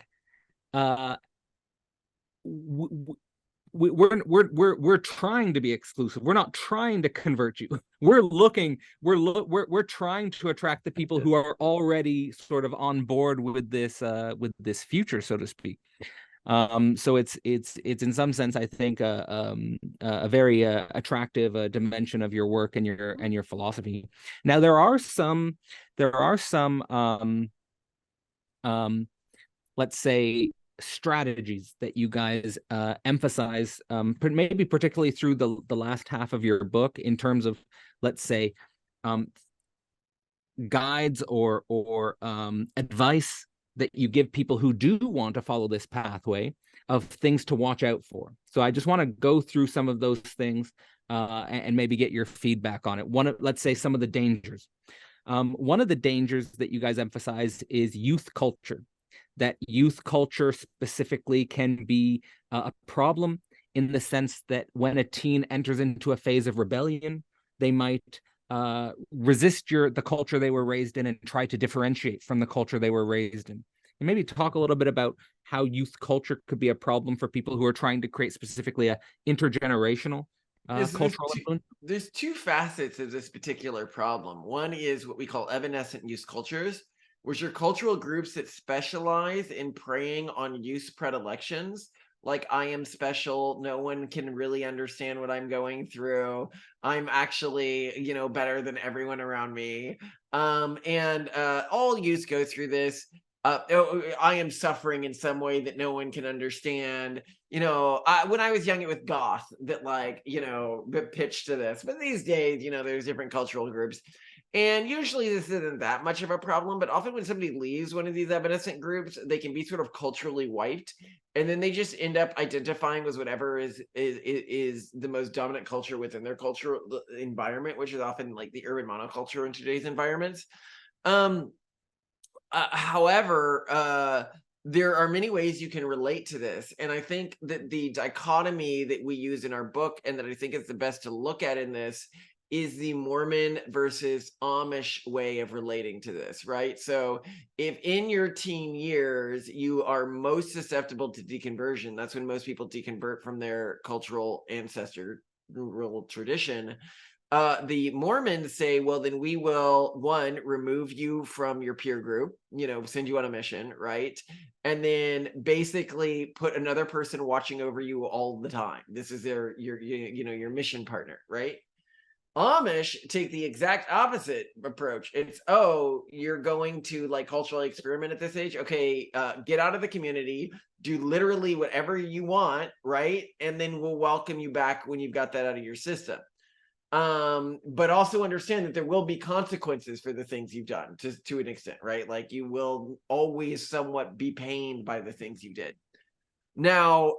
we're trying to be exclusive. We're not trying to convert you. We're trying to attract the people who are already sort of on board with this future, so to speak. So it's in some sense, I think, a very attractive dimension of your work and your philosophy. Now, there are some let's say strategies that you guys emphasize, maybe particularly through the last half of your book, in terms of, let's say, guides or advice that you give people who do want to follow this pathway, of things to watch out for. So I just want to go through some of those things and maybe get your feedback on it. Let's say some of the dangers. One of the dangers that you guys emphasize is youth culture. That youth culture specifically can be a problem, in the sense that when a teen enters into a phase of rebellion, they might resist the culture they were raised in and try to differentiate from the culture they were raised in. And maybe talk a little bit about how youth culture could be a problem for people who are trying to create specifically a intergenerational cultural influence. There's two facets of this particular problem. One is what we call evanescent youth cultures, which are cultural groups that specialize in preying on youth predilections like I am special, no one can really understand what I'm going through, I'm actually, you know, better than everyone around me. And all youth go through this. I am suffering in some way that no one can understand. You know, when I was young, it was goth that, like, you know, that pitched to this. But these days, you know, there's different cultural groups. And usually this isn't that much of a problem, but often when somebody leaves one of these evanescent groups, they can be sort of culturally wiped. And then they just end up identifying with whatever is the most dominant culture within their cultural environment, which is often like the urban monoculture in today's environments. However, there are many ways you can relate to this. And I think that the dichotomy that we use in our book, and that I think is the best to look at in this, is the Mormon versus Amish way of relating to this, right? So if in your teen years you are most susceptible to deconversion, that's when most people deconvert from their cultural ancestral tradition. The Mormons say, well, then we will, one, remove you from your peer group, you know, send you on a mission, right? And then basically put another person watching over you all the time. This is your mission partner, right? Amish take the exact opposite approach. It's, oh, you're going to like culturally experiment at this age. Okay, get out of the community, do literally whatever you want, right? And then we'll welcome you back when you've got that out of your system. But also understand that there will be consequences for the things you've done to an extent, right? Like you will always somewhat be pained by the things you did. Now,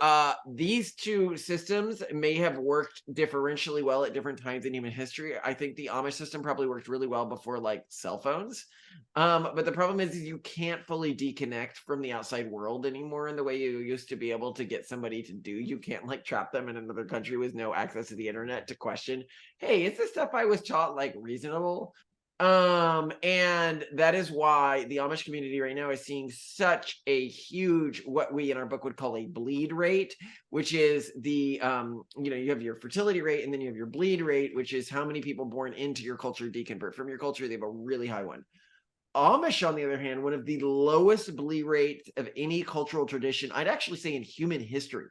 these two systems may have worked differentially well at different times in human history. I think the Amish system probably worked really well before like cell phones. But the problem is you can't fully deconnect from the outside world anymore in the way you used to be able to get somebody to do. You can't like trap them in another country with no access to the internet to question, hey, is this stuff I was taught like reasonable? And that is why the Amish community right now is seeing such a huge, what we in our book would call a bleed rate, which is the you know, you have your fertility rate and then you have your bleed rate, which is how many people born into your culture deconvert from your culture. They have a really high one. Amish, on the other hand, one of the lowest bleed rates of any cultural tradition, I'd actually say in human history.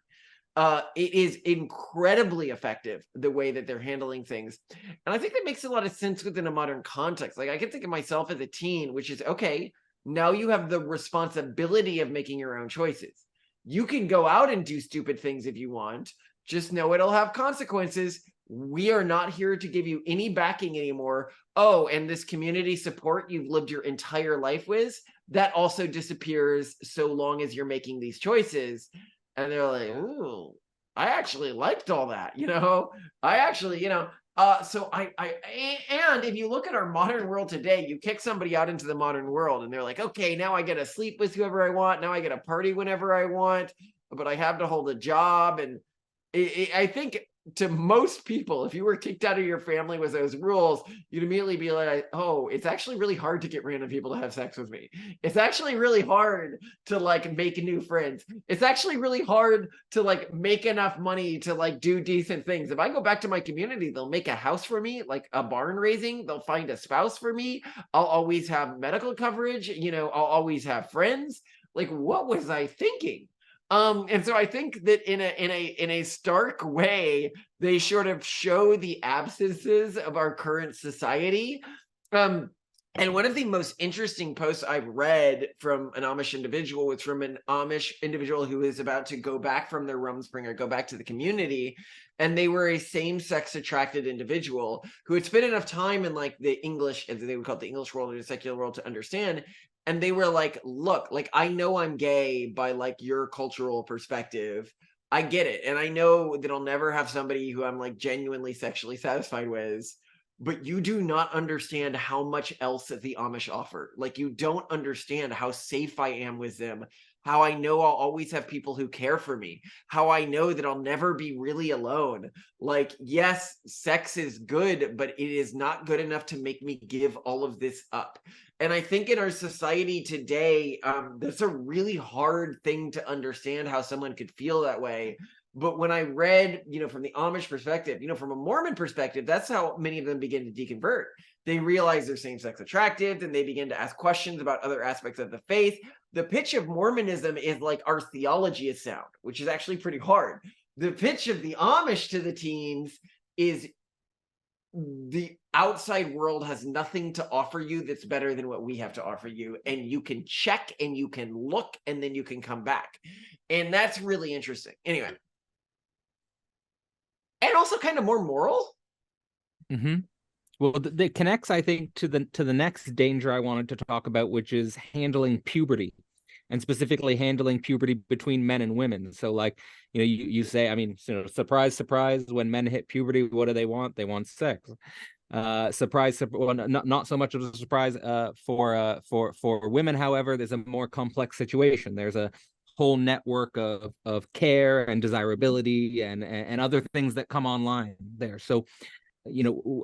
It is incredibly effective the way that they're handling things. And I think that makes a lot of sense within a modern context. Like I can think of myself as a teen, which is, okay, now you have the responsibility of making your own choices. You can go out and do stupid things if you want. Just know it'll have consequences. We are not here to give you any backing anymore. Oh, and this community support you've lived your entire life with, that also disappears so long as you're making these choices. And they're like, ooh, I actually liked all that, you know? I actually, you know, so and if you look at our modern world today, you kick somebody out into the modern world and they're like, okay, now I get to sleep with whoever I want. Now I get to party whenever I want, but I have to hold a job. And I think to most people, if you were kicked out of your family with those rules, you'd immediately be like, oh, it's actually really hard to get random people to have sex with me. It's actually really hard to like make new friends. It's actually really hard to like make enough money to like do decent things. If I go back to my community, they'll make a house for me, like a barn raising. They'll find a spouse for me. I'll always have medical coverage. You know, I'll always have friends. Like, what was I thinking? And so I think that in a stark way, they sort of show the absences of our current society. And one of the most interesting posts I've read from an Amish individual was from an Amish individual who is about to go back from their Rumspringa, go back to the community. And they were a same-sex attracted individual who had spent enough time in like the English, as they would call it, the English world or the secular world, to understand. And they were like, look, like, I know I'm gay by like your cultural perspective. I get it. And I know that I'll never have somebody who I'm like genuinely sexually satisfied with, but you do not understand how much else that the Amish offer. Like, you don't understand how safe I am with them, how I know I'll always have people who care for me, how I know that I'll never be really alone. Like, yes, sex is good, but it is not good enough to make me give all of this up. And I think in our society today, that's a really hard thing to understand, how someone could feel that way. But when I read, from the Amish perspective, from a Mormon perspective, that's how many of them begin to deconvert. They realize they're same-sex attracted, and they begin to ask questions about other aspects of the faith. The pitch of Mormonism is like, our theology is sound, which is actually pretty hard. The pitch of the Amish to the teens is, the outside world has nothing to offer you that's better than what we have to offer you. And you can check and you can look and then you can come back. And that's really interesting. Anyway. And also kind of more moral. Mm-hmm. Well, that connects, I think, to the next danger I wanted to talk about, which is handling puberty, and specifically handling puberty between men and women. So, like, you say, I mean, surprise, surprise, when men hit puberty, what do they want? They want sex. Surprise, well, not so much of a surprise for women. However, there's a more complex situation. There's a whole network of care and desirability and other things that come online there. So,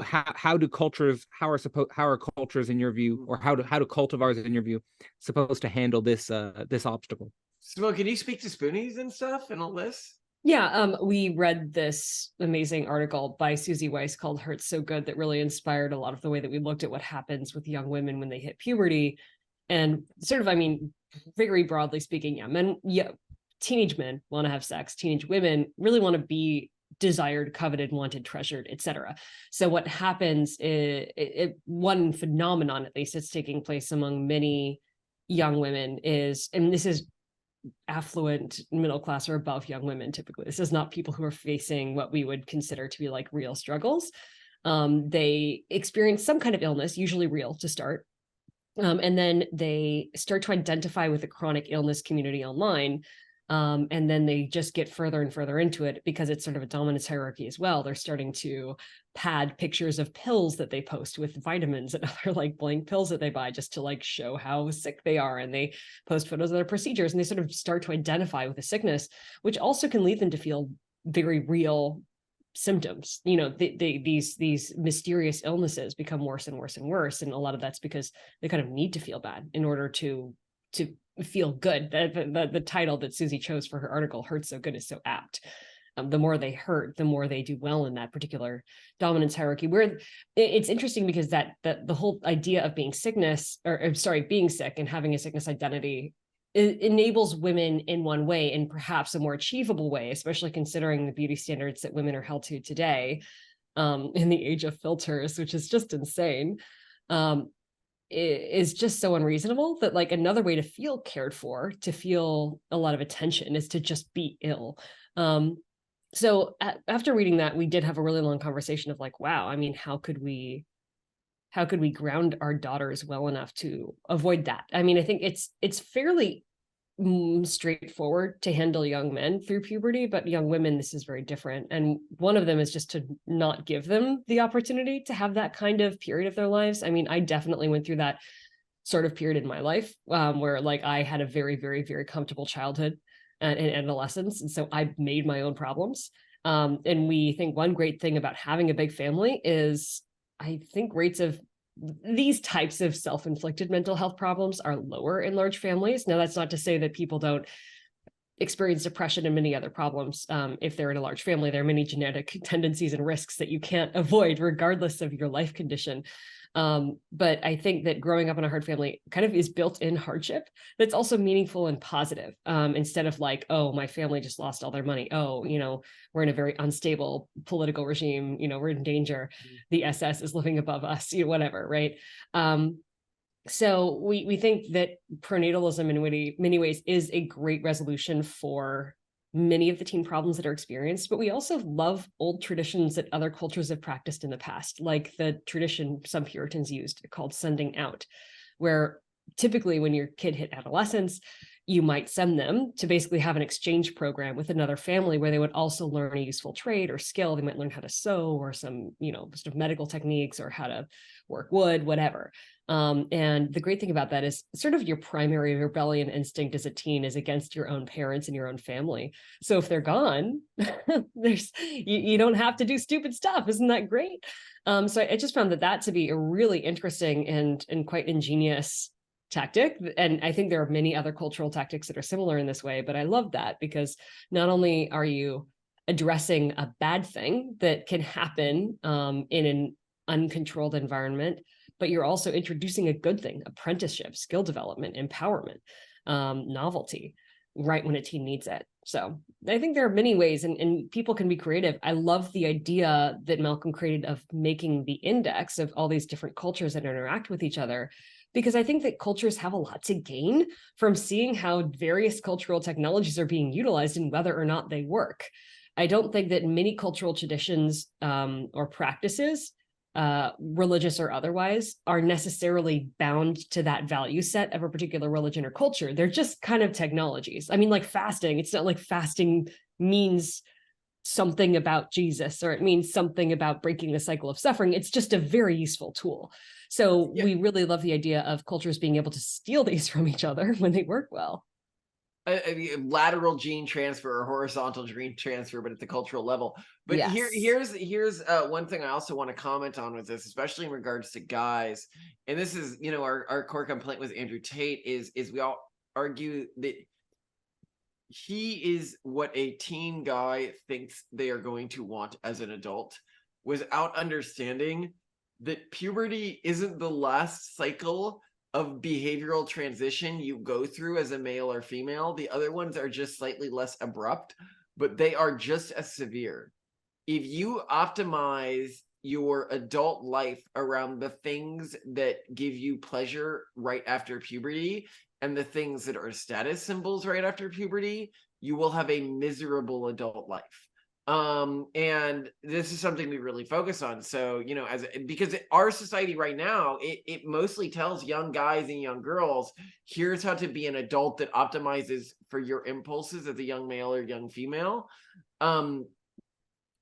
how are cultures in your view, or how do cultivars in your view supposed to handle this obstacle? Simone, can you speak to spoonies and stuff and all this? Yeah, we read this amazing article by Susie Weiss called Hurts So Good that really inspired a lot of the way that we looked at what happens with young women when they hit puberty. And sort of, I mean, very broadly speaking, teenage men want to have sex. Teenage women really want to be desired, coveted, wanted, treasured, etc. So what happens is, one phenomenon, at least, that's taking place among many young women is, and this is affluent, middle class, or above young women typically. This is not people who are facing what we would consider to be like real struggles. They experience some kind of illness, usually real to start. And then they start to identify with the chronic illness community online. And then they just get further and further into it because it's sort of a dominance hierarchy as well. They're starting to pad pictures of pills that they post with vitamins and other like blank pills that they buy just to like show how sick they are. And they post photos of their procedures, and they sort of start to identify with the sickness, which also can lead them to feel very real symptoms. These mysterious illnesses become worse and worse and worse. And a lot of that's because they kind of need to feel bad in order to feel good. The title that Susie chose for her article, Hurts So Good, is so apt. The more they hurt, the more they do well in that particular dominance hierarchy. Where it's interesting because that the whole idea of being sick and having a sickness identity, it enables women in one way, and perhaps a more achievable way, especially considering the beauty standards that women are held to today, in the age of filters, which is just insane. Is just so unreasonable that like another way to feel cared for, to feel a lot of attention, is to just be ill. So after reading that, we did have a really long conversation of like, wow, I mean, how could we ground our daughters well enough to avoid that? I mean, I think it's fairly straightforward to handle young men through puberty, but young women, this is very different. And one of them is just to not give them the opportunity to have that kind of period of their lives. I mean, I definitely went through that sort of period in my life, where like I had a very, very, very comfortable childhood and adolescence. And so I made my own problems. And we think one great thing about having a big family is, I think rates of these types of self-inflicted mental health problems are lower in large families. Now, that's not to say that people don't experience depression and many other problems. If they're in a large family, there are many genetic tendencies and risks that you can't avoid regardless of your life condition. But I think that growing up in a hard family kind of is built-in hardship that's also meaningful and positive, instead of like, oh, my family just lost all their money. Oh, we're in a very unstable political regime. We're in danger. The SS is living above us, whatever, right? So we think that pronatalism in many ways is a great resolution for many of the teen problems that are experienced, but we also love old traditions that other cultures have practiced in the past, like the tradition some Puritans used called sending out, where typically when your kid hit adolescence, you might send them to basically have an exchange program with another family where they would also learn a useful trade or skill. They might learn how to sew or some, sort of medical techniques or how to work wood, whatever. And the great thing about that is sort of your primary rebellion instinct as a teen is against your own parents and your own family. So if they're gone, you don't have to do stupid stuff. Isn't that great? So I just found that to be a really interesting and quite ingenious tactic. And I think there are many other cultural tactics that are similar in this way, but I love that because not only are you addressing a bad thing that can happen in an uncontrolled environment, but you're also introducing a good thing, apprenticeship, skill development, empowerment, novelty, right when a teen needs it. So I think there are many ways, and people can be creative. I love the idea that Malcolm created of making the index of all these different cultures that interact with each other, because I think that cultures have a lot to gain from seeing how various cultural technologies are being utilized and whether or not they work. I don't think that many cultural traditions or practices, religious or otherwise, are necessarily bound to that value set of a particular religion or culture. They're just kind of technologies. I mean, like fasting, it's not like fasting means something about Jesus or it means something about breaking the cycle of suffering. It's just a very useful tool. So we really love the idea of cultures being able to steal these from each other when they work well. I mean, lateral gene transfer or horizontal gene transfer, but at the cultural level. But Yes. here's one thing I also want to comment on with this, especially in regards to guys. And this is, our core complaint with Andrew Tate is we all argue that he is what a teen guy thinks they are going to want as an adult, without understanding that puberty isn't the last cycle of behavioral transition you go through as a male or female. The other ones are just slightly less abrupt, but they are just as severe. If you optimize your adult life around the things that give you pleasure right after puberty and the things that are status symbols right after puberty, you will have a miserable adult life. And this is something we really focus on. So, because our society right now, it mostly tells young guys and young girls, here's how to be an adult that optimizes for your impulses as a young male or young female. And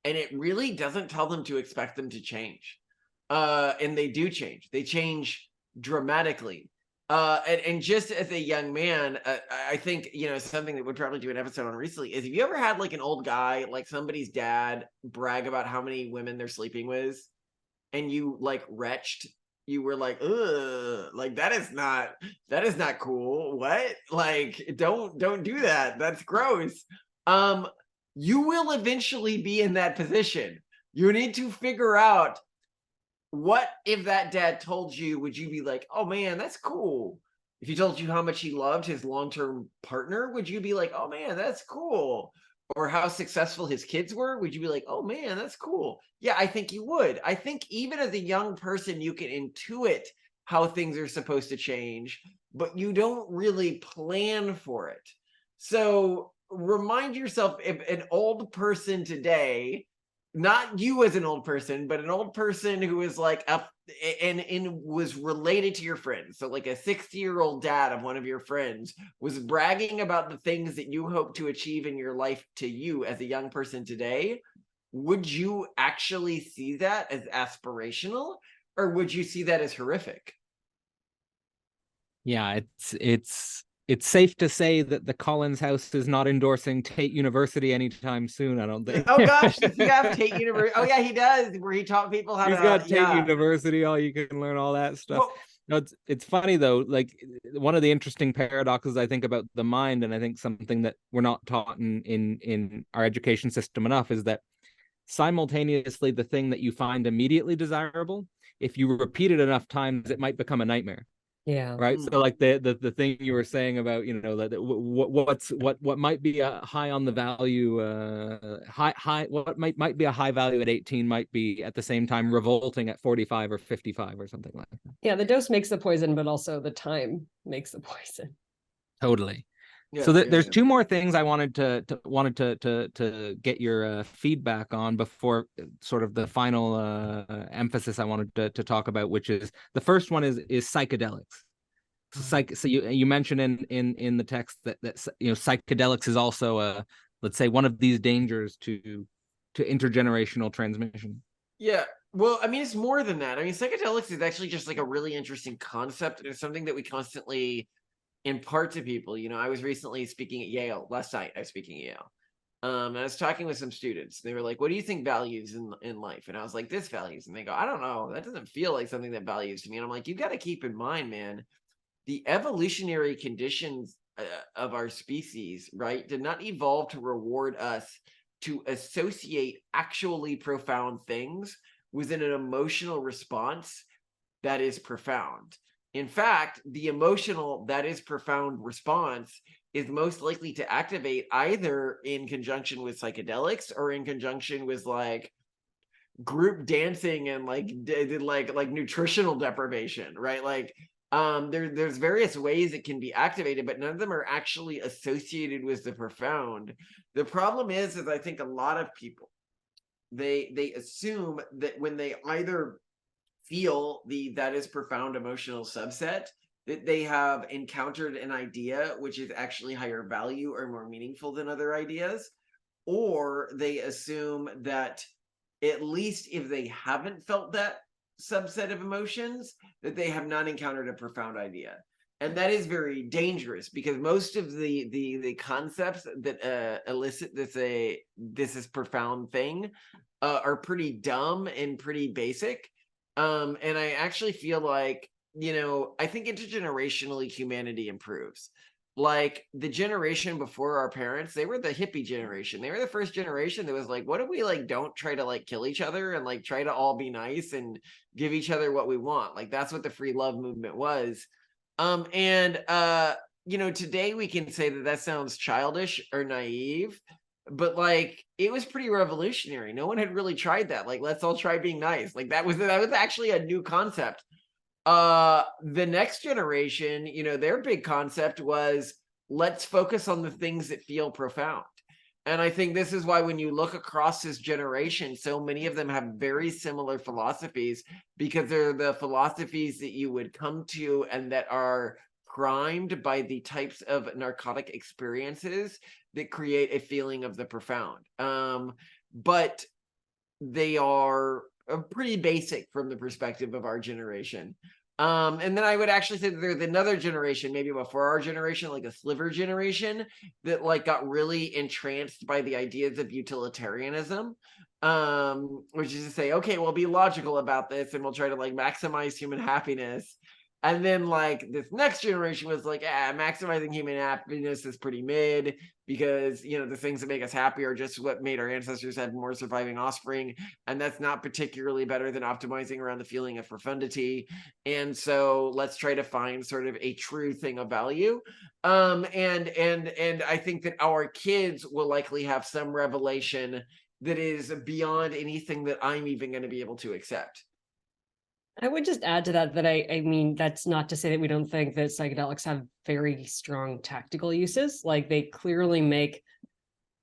it really doesn't tell them to expect them to change. And they do change. They change dramatically. And just as a young man, I think, something that we'd probably do an episode on recently is, have you ever had like an old guy, like somebody's dad, brag about how many women they're sleeping with, and you like retched? You were like, ugh, like that is not cool. What? Like, don't do that. That's gross. You will eventually be in that position. You need to figure out, what if that dad told you, would you be like, oh man, that's cool? If he told you how much he loved his long-term partner, would you be like, oh man, that's cool? Or how successful his kids were, would you be like, oh man, that's cool? Yeah, I think you would. I think even as a young person, you can intuit how things are supposed to change, but you don't really plan for it. So remind yourself, if an old person today, not you as an old person, but an old person who is like and was related to your friends. So like a 60-year-old dad of one of your friends was bragging about the things that you hope to achieve in your life to you as a young person today. Would you actually see that as aspirational, or would you see that as horrific? Yeah, it's safe to say that the Collins house is not endorsing Tate University anytime soon, I don't think. Oh gosh, does he have Tate University? Oh yeah, he does, where he taught people how He's to. got Tate University, all you can learn all that stuff. Well, No, it's funny though, like one of the interesting paradoxes I think about the mind, and I think something that we're not taught in our education system enough, is that simultaneously the thing that you find immediately desirable, if you repeat it enough times, it might become a nightmare. Yeah. Right. So like the thing you were saying about, what might be a high on the value, what might be a high value at 18 might be at the same time revolting at 45 or 55 or something like that. Yeah, the dose makes the poison, but also the time makes the poison. Totally. yeah, So there's two more things I wanted to get your feedback on before sort of the final emphasis I wanted to talk about, which is the first one is psychedelics. So you mentioned in the text that psychedelics is also let's say one of these dangers to intergenerational transmission. Yeah. Well, I mean, it's more than that. I mean, psychedelics is actually just like a really interesting concept. It's something that we constantly impart to people. I was recently speaking at Yale. Last night I was speaking at Yale. And I was talking with some students. They were like, what do you think values in life? And I was like, this values. And they go, I don't know. That doesn't feel like something that values to me. And I'm like, you got to keep in mind, man, the evolutionary conditions of our species, right, did not evolve to reward us to associate actually profound things with an emotional response that is profound. In fact, the emotional that is profound response is most likely to activate either in conjunction with psychedelics or in conjunction with like group dancing and like nutritional deprivation, right? Like there's various ways it can be activated, but none of them are actually associated with the profound. The problem is I think a lot of people they assume that when they either feel the that is profound emotional subset, that they have encountered an idea which is actually higher value or more meaningful than other ideas, or they assume that at least if they haven't felt that subset of emotions, that they have not encountered a profound idea. And that is very dangerous, because most of the concepts that elicit this is profound thing are pretty dumb and pretty basic. And I actually feel like, I think intergenerationally humanity improves. Like the generation before our parents, they were the hippie generation. They were the first generation that was like, what if we like don't try to like kill each other and like try to all be nice and give each other what we want? Like that's what the free love movement was. Today we can say that sounds childish or naive, but like it was pretty revolutionary. No one had really tried that. Like, let's all try being nice. Like that was actually a new concept. The next generation, their big concept was, let's focus on the things that feel profound. And I think this is why when you look across this generation, so many of them have very similar philosophies, because they're the philosophies that you would come to and that are primed by the types of narcotic experiences that create a feeling of the profound. But they are pretty basic from the perspective of our generation. And then I would actually say that there's another generation, maybe before our generation, like a sliver generation, that like got really entranced by the ideas of utilitarianism, which is to say, okay, we'll be logical about this and we'll try to like maximize human happiness. And then like this next generation was like, maximizing human happiness is pretty mid, because the things that make us happy are just what made our ancestors have more surviving offspring, and that's not particularly better than optimizing around the feeling of profundity. And so let's try to find sort of a true thing of value. And I think that our kids will likely have some revelation that is beyond anything that I'm even going to be able to accept. I would just add to that I mean, that's not to say that we don't think that psychedelics have very strong tactical uses. Like they clearly make,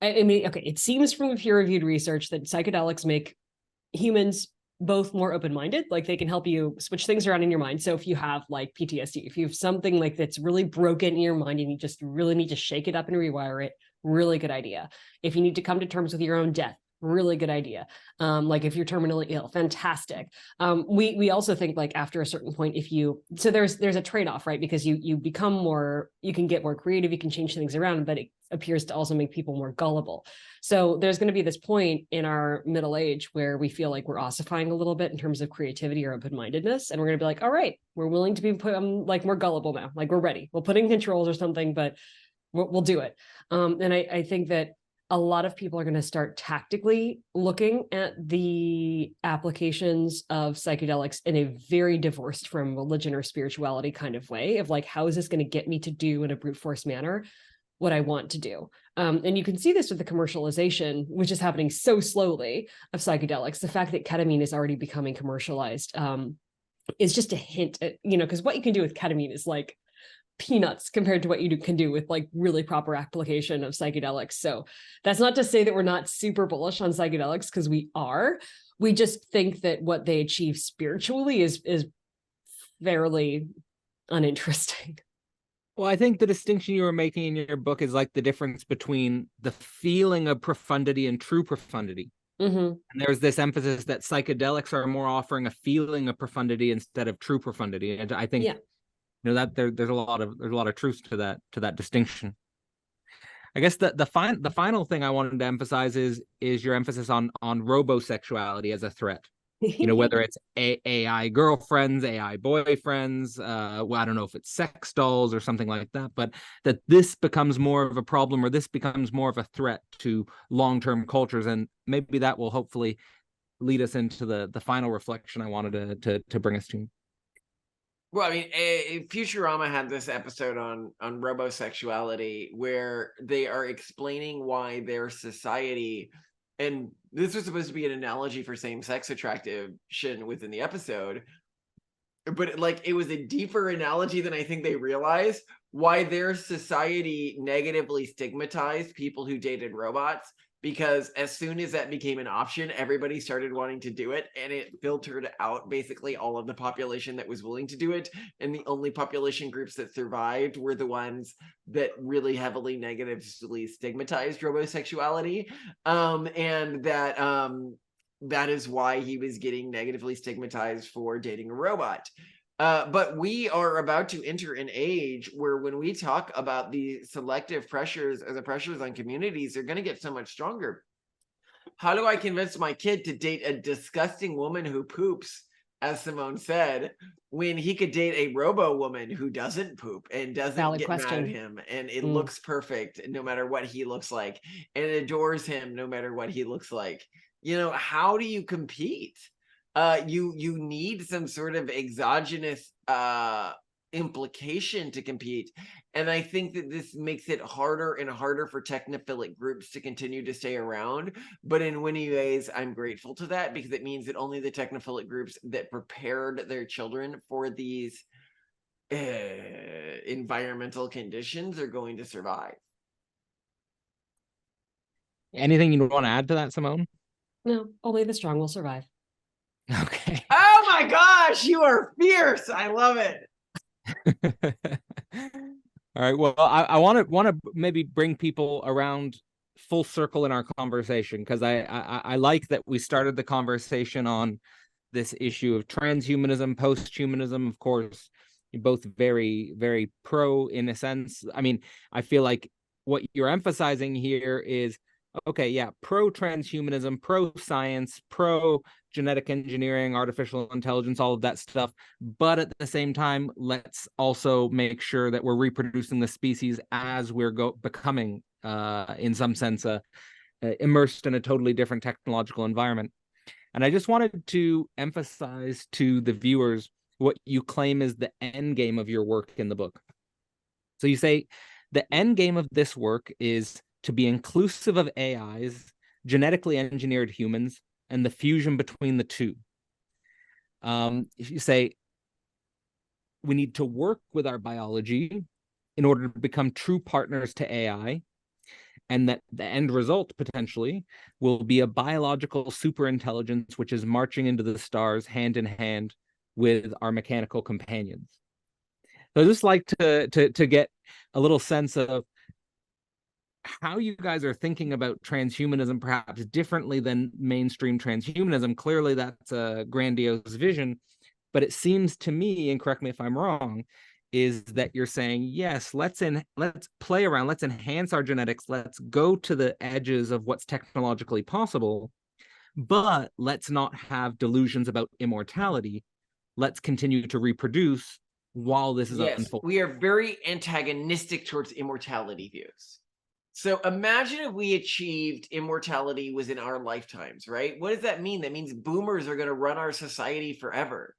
I mean, okay, it seems from peer-reviewed research that psychedelics make humans both more open-minded, like they can help you switch things around in your mind. So if you have like PTSD, if you have something like that's really broken in your mind and you just really need to shake it up and rewire it, really good idea. If you need to come to terms with your own death, really good idea. Like if you're terminally ill, fantastic. We also think like after a certain point, there's a trade-off, right? Because you become more, you can get more creative, you can change things around, but it appears to also make people more gullible. So there's going to be this point in our middle age where we feel like we're ossifying a little bit in terms of creativity or open-mindedness. And we're going to be like, all right, we're willing to be like more gullible now. Like we're ready. We'll put in controls or something, but we'll do it. And I think that a lot of people are going to start tactically looking at the applications of psychedelics in a very divorced from religion or spirituality kind of way of like, how is this going to get me to do in a brute force manner what I want to do? And you can see this with the commercialization, which is happening so slowly, of psychedelics. The fact that ketamine is already becoming commercialized is just a hint at, because what you can do with ketamine is like peanuts compared to what you can do with like really proper application of psychedelics. So that's not to say that we're not super bullish on psychedelics, because we are. We just think that what they achieve spiritually is fairly uninteresting. Well, I think the distinction you were making in your book is like the difference between the feeling of profundity and true profundity. Mm-hmm. And there's this emphasis that psychedelics are more offering a feeling of profundity instead of true profundity. And I think that there's a lot of truth to that distinction. I guess the final thing I wanted to emphasize is your emphasis on robosexuality as a threat. Whether it's AI girlfriends, AI boyfriends, well, I don't know if it's sex dolls or something like that, but that this becomes more of a problem, or this becomes more of a threat to long-term cultures. And maybe that will hopefully lead us into the final reflection I wanted to bring us to. Well, I mean, Futurama had this episode on robosexuality where they are explaining why their society, and this was supposed to be an analogy for same-sex attraction within the episode, but it was a deeper analogy than I think they realized, why their society negatively stigmatized people who dated robots, because as soon as that became an option, everybody started wanting to do it, and it filtered out basically all of the population that was willing to do it, and the only population groups that survived were the ones that really heavily negatively stigmatized robosexuality, and that is why he was getting negatively stigmatized for dating a robot. But we are about to enter an age where when we talk about the selective pressures or the pressures on communities, they're going to get so much stronger. How do I convince my kid to date a disgusting woman who poops, as Simone said, when he could date a robo woman who doesn't poop and doesn't Valid get mad question. at him, and it looks perfect no matter what he looks like, and it adores him no matter what he looks like? How do you compete? You need some sort of exogenous implication to compete. And I think that this makes it harder and harder for technophilic groups to continue to stay around. But in many ways, I'm grateful to that, because it means that only the technophilic groups that prepared their children for these environmental conditions are going to survive. Anything you want to add to that, Simone? No, only the strong will survive. Okay. Oh my gosh, you are fierce. I love it. All right. Well, I want to maybe bring people around full circle in our conversation, because I like that we started the conversation on this issue of transhumanism, post-humanism. Of course, you're both very, very pro in a sense. I mean, I feel like what you're emphasizing here is, okay, yeah, pro transhumanism, pro science, pro genetic engineering, artificial intelligence, all of that stuff. But at the same time, let's also make sure that we're reproducing the species as we're becoming, in some sense, immersed in a totally different technological environment. And I just wanted to emphasize to the viewers what you claim is the end game of your work in the book. So you say the end game of this work is to be inclusive of AIs, genetically engineered humans, and the fusion between the two. You say we need to work with our biology in order to become true partners to AI, and that the end result potentially will be a biological superintelligence which is marching into the stars hand in hand with our mechanical companions. So I'd just like to get a little sense of how you guys are thinking about transhumanism, perhaps differently than mainstream transhumanism. Clearly, that's a grandiose vision, but it seems to me, and correct me if I'm wrong, is that you're saying, yes, let's play around, let's enhance our genetics, let's go to the edges of what's technologically possible, but let's not have delusions about immortality. Let's continue to reproduce while this is unfolding. We are very antagonistic towards immortality views. So imagine if we achieved immortality within our lifetimes, right? What does that mean? That means boomers are going to run our society forever.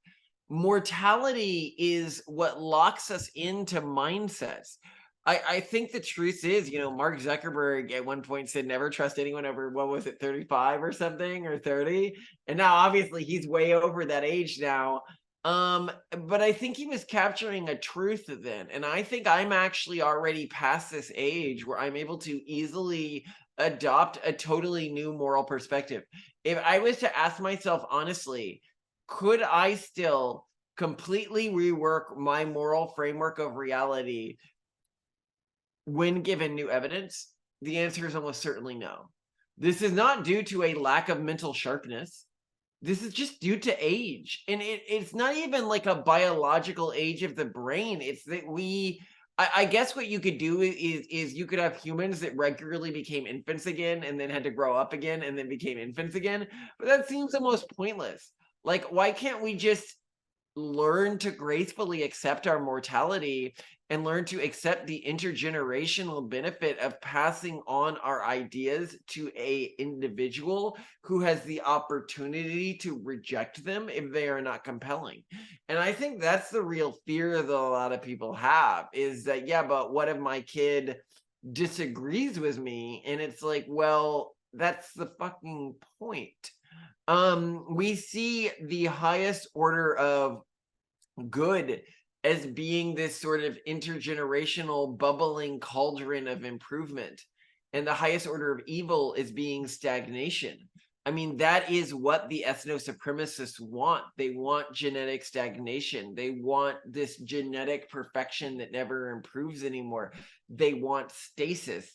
Mortality is what locks us into mindsets. I think the truth is, Mark Zuckerberg at one point said never trust anyone over, what was it, 35 or something, or 30? And now obviously he's way over that age now. But I think he was capturing a truth then. And I think I'm actually already past this age where I'm able to easily adopt a totally new moral perspective. If I was to ask myself honestly, could I still completely rework my moral framework of reality when given new evidence? The answer is almost certainly no. This is not due to a lack of mental sharpness. This is just due to age. And it's not even like a biological age of the brain. It's that I guess what you could do is you could have humans that regularly became infants again and then had to grow up again and then became infants again. But that seems almost pointless. Like, why can't we just learn to gracefully accept our mortality and learn to accept the intergenerational benefit of passing on our ideas to a individual who has the opportunity to reject them if they are not compelling? And I think that's the real fear that a lot of people have, is that, yeah, but what if my kid disagrees with me? And it's like, well, that's the fucking point. We see the highest order of good as being this sort of intergenerational bubbling cauldron of improvement, and the highest order of evil is being stagnation. I mean, that is what the ethno-supremacists want. They want genetic stagnation. They want this genetic perfection that never improves anymore. They want stasis.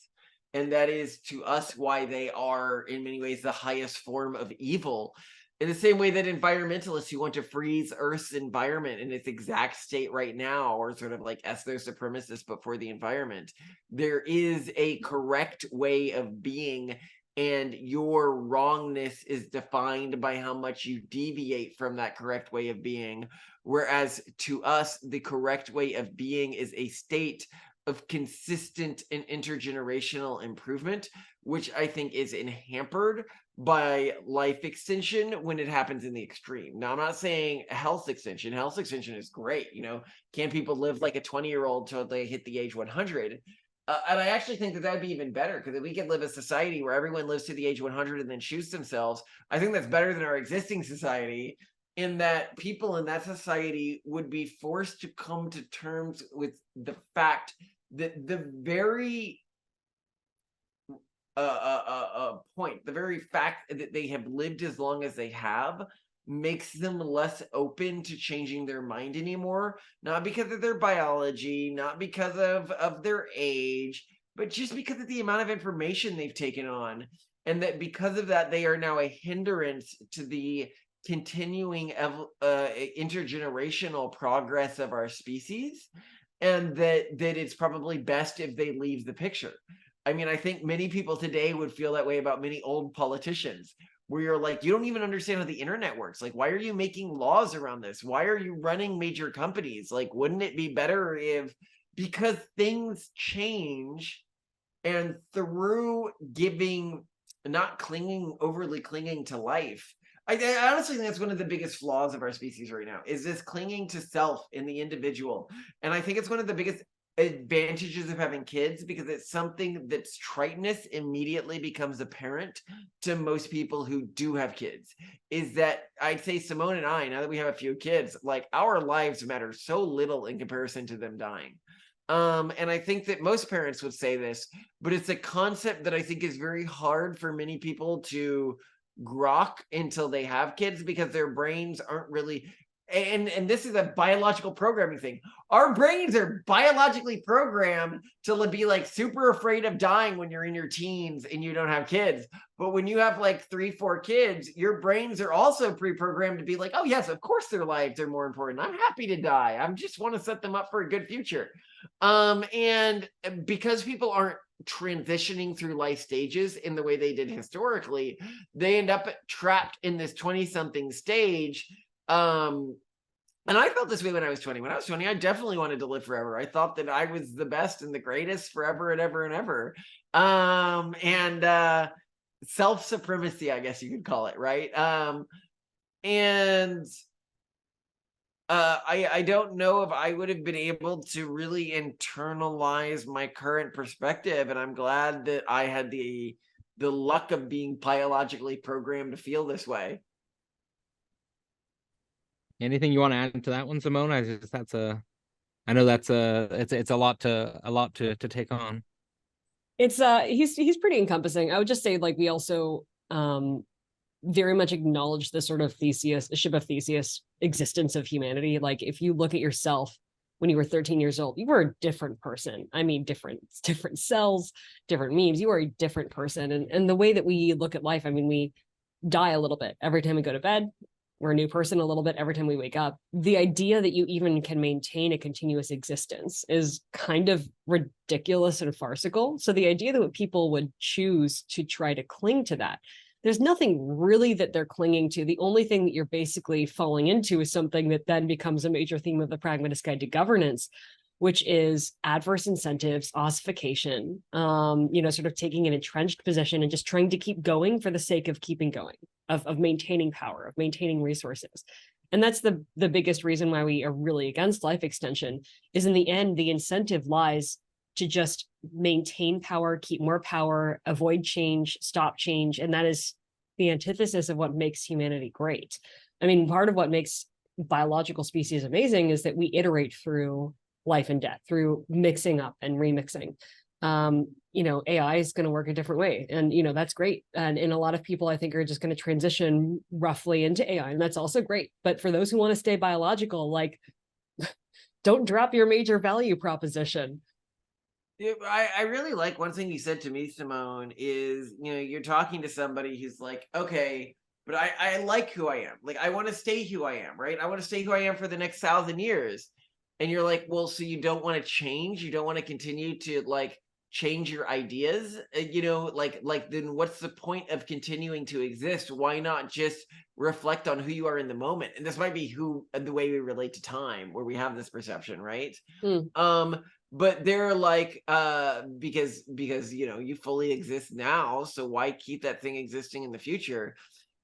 And that is, to us, why they are in many ways the highest form of evil. In the same way that environmentalists who want to freeze Earth's environment in its exact state right now, or sort of like ethno-supremacists but for the environment, there is a correct way of being, and your wrongness is defined by how much you deviate from that correct way of being. Whereas to us, the correct way of being is a state of consistent and intergenerational improvement, which I think is hampered by life extension when it happens in the extreme. Now, I'm not saying health extension. Health extension is great. You know, can people live like a 20-year-old till they hit the age 100? And I actually think that would be even better, because if we could live a society where everyone lives to the age 100 and then shoots themselves, I think that's better than our existing society, in that people in that society would be forced to come to terms with the fact that the very point, the very fact that they have lived as long as they have, makes them less open to changing their mind anymore, not because of their biology, not because of their age, but just because of the amount of information they've taken on. And that because of that, they are now a hindrance to the continuing intergenerational progress of our species, and that it's probably best if they leave the picture. I mean, I think many people today would feel that way about many old politicians, where you're like, you don't even understand how the internet works. Like, why are you making laws around this? Why are you running major companies? Like, wouldn't it be better if, because things change, and through giving, not overly clinging to life, I honestly think that's one of the biggest flaws of our species right now, is this clinging to self in the individual. And I think it's one of the biggest advantages of having kids, because it's something that's triteness immediately becomes apparent to most people who do have kids, is that I'd say Simone and I, now that we have a few kids, like, our lives matter so little in comparison to them dying. And I think that most parents would say this, but it's a concept that I think is very hard for many people to grok until they have kids, because their brains aren't really, and this is a biological programming thing. Our brains are biologically programmed to be like super afraid of dying when you're in your teens and you don't have kids. But when you have like 3-4 kids, your brains are also pre-programmed to be like, oh yes, of course their lives are more important. I'm happy to die. I just want to set them up for a good future. And because people aren't transitioning through life stages in the way they did historically, they end up trapped in this 20-something stage. And I felt this way when I was 20. When I was 20, I definitely wanted to live forever. I thought that I was the best and the greatest forever and ever and ever. And self-supremacy, I guess you could call it, right? I don't know if I would have been able to really internalize my current perspective, and I'm glad that I had the luck of being biologically programmed to feel this way. Anything you want to add to that one, Simone? I know it's a lot to take on. It's he's pretty encompassing. I would just say, like, we also very much acknowledge the sort of ship of Theseus existence of humanity. Like, if you look at yourself when you were 13 years old, you were a different person. I mean, different cells, different memes. You are a different person. And the way that we look at life, I mean, we die a little bit every time we go to bed. We're a new person a little bit every time we wake up. The idea that you even can maintain a continuous existence is kind of ridiculous and farcical. So the idea that people would choose to try to cling to that, there's nothing really that they're clinging to. The only thing that you're basically falling into is something that then becomes a major theme of the Pragmatist Guide to Governance, which is adverse incentives, ossification, sort of taking an entrenched position and just trying to keep going for the sake of keeping going, of maintaining power, of maintaining resources. And that's the biggest reason why we are really against life extension, is in the end, the incentive lies to just maintain power, keep more power, avoid change, stop change. And that is the antithesis of what makes humanity great. I mean, part of what makes biological species amazing is that we iterate through life and death, through mixing up and remixing. AI is going to work a different way. And, that's great. And a lot of people, I think, are just going to transition roughly into AI. And that's also great. But for those who want to stay biological, like, don't drop your major value proposition. Yeah, I really like one thing you said to me, Simone, is, you're talking to somebody who's like, okay, but I like who I am. Like, I want to stay who I am, right? I want to stay who I am for the next 1,000 years. And you're like, well, so you don't want to change? You don't want to continue to change your ideas? Then what's the point of continuing to exist? Why not just reflect on who you are in the moment? And this might be the way we relate to time, where we have this perception, right? But they're like, because you fully exist now, so why keep that thing existing in the future?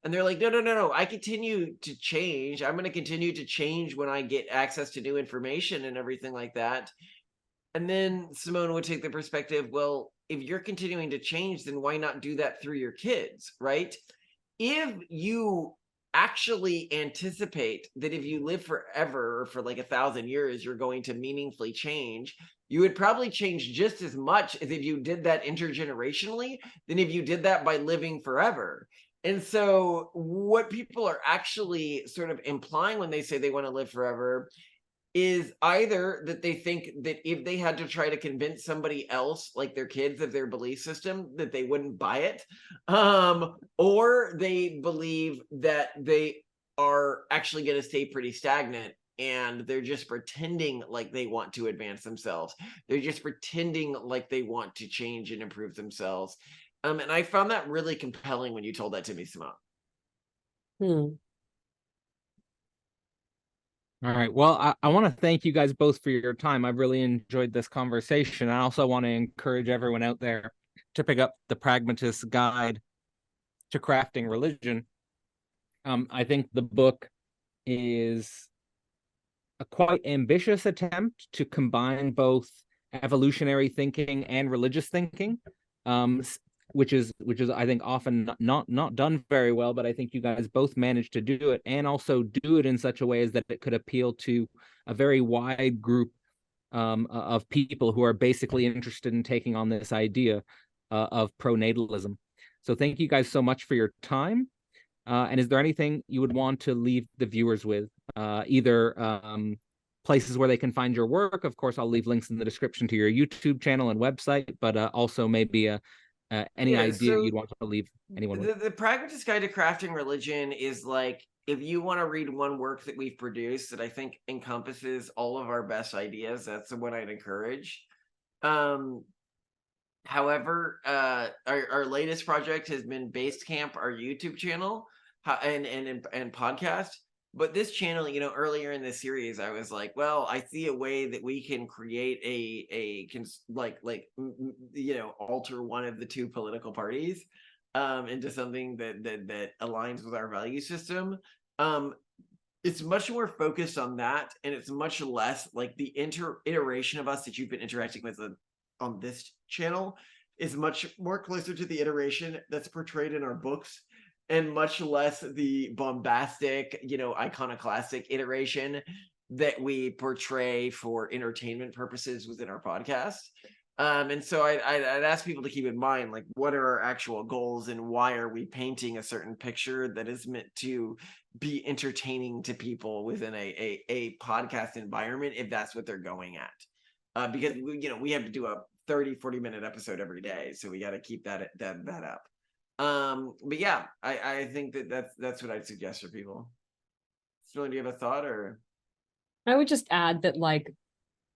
And they're like, no, I continue to change. I'm going to continue to change when I get access to new information and everything like that. And then Simone would take the perspective, well, if you're continuing to change, then why not do that through your kids, right? If you actually anticipate that if you live forever, or for 1,000 years, you're going to meaningfully change, you would probably change just as much as if you did that intergenerationally than if you did that by living forever. And so what people are actually sort of implying when they say they want to live forever is either that they think that if they had to try to convince somebody else, like their kids, of their belief system, that they wouldn't buy it, or they believe that they are actually going to stay pretty stagnant and they're just pretending like they want to advance themselves. They're just pretending like they want to change and improve themselves. And I found that really compelling when you told that to me, Simone. All right. Well, I want to thank you guys both for your time. I've really enjoyed this conversation. I also want to encourage everyone out there to pick up the Pragmatist's Guide to Crafting Religion. I think the book is a quite ambitious attempt to combine both evolutionary thinking and religious thinking, which is I think often not done very well, but I think you guys both managed to do it, and also do it in such a way as that it could appeal to a very wide group of people who are basically interested in taking on this idea of pronatalism. So thank you guys so much for your time. And is there anything you would want to leave the viewers with? Either places where they can find your work. Of course, I'll leave links in the description to your YouTube channel and website, but also maybe any idea you'd want to leave anyone with. The Pragmatist Guide to Crafting Religion is like, if you want to read one work that we've produced that I think encompasses all of our best ideas, that's the one I'd encourage. However, our latest project has been Basecamp, our YouTube channel, and podcast. But this channel, earlier in this series, I was like, well, I see a way that we can create alter one of the two political parties into something that aligns with our value system. It's much more focused on that, and it's much less like the iteration of us that you've been interacting with on this channel is much more closer to the iteration that's portrayed in our books, and much less the bombastic, iconoclastic iteration that we portray for entertainment purposes within our podcast. And so I'd ask people to keep in mind, like, what are our actual goals and why are we painting a certain picture that is meant to be entertaining to people within a podcast environment, if that's what they're going at. Because we have to do a 30-40 minute episode every day, so we got to keep that up. But yeah, I think that's what I'd suggest for people. Simone, do you have a thought? Or I would just add that, like,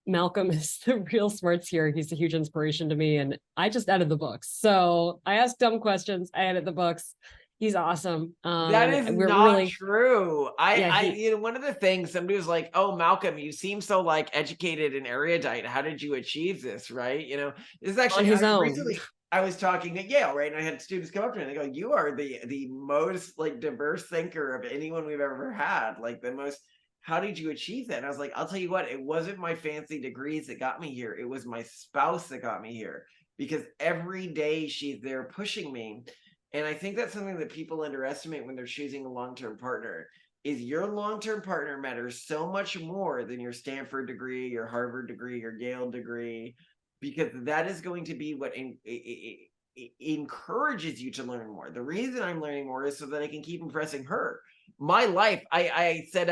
Malcolm is the real smarts here. He's a huge inspiration to me, and I just edit the books. So I ask dumb questions, I edit the books. He's awesome. That is We're not really true. Yeah, You know, one of the things somebody was like, "Oh, Malcolm, you seem so like educated and erudite. How did you achieve this?" Right? You know, this is on actually his own. recently. I was talking at Yale, right, and I had students come up to me and they go, "You are the most like diverse thinker of anyone we've ever had. Like the most. How did you achieve that?" And I was like, "I'll tell you what. It wasn't my fancy degrees that got me here. It was my spouse that got me here because every day she's there pushing me." And I think that's something that people underestimate when they're choosing a long-term partner is your long-term partner matters so much more than your Stanford degree, your Harvard degree, your Yale degree, because that is going to be what encourages you to learn more. The reason I'm learning more is so that I can keep impressing her. My life, I said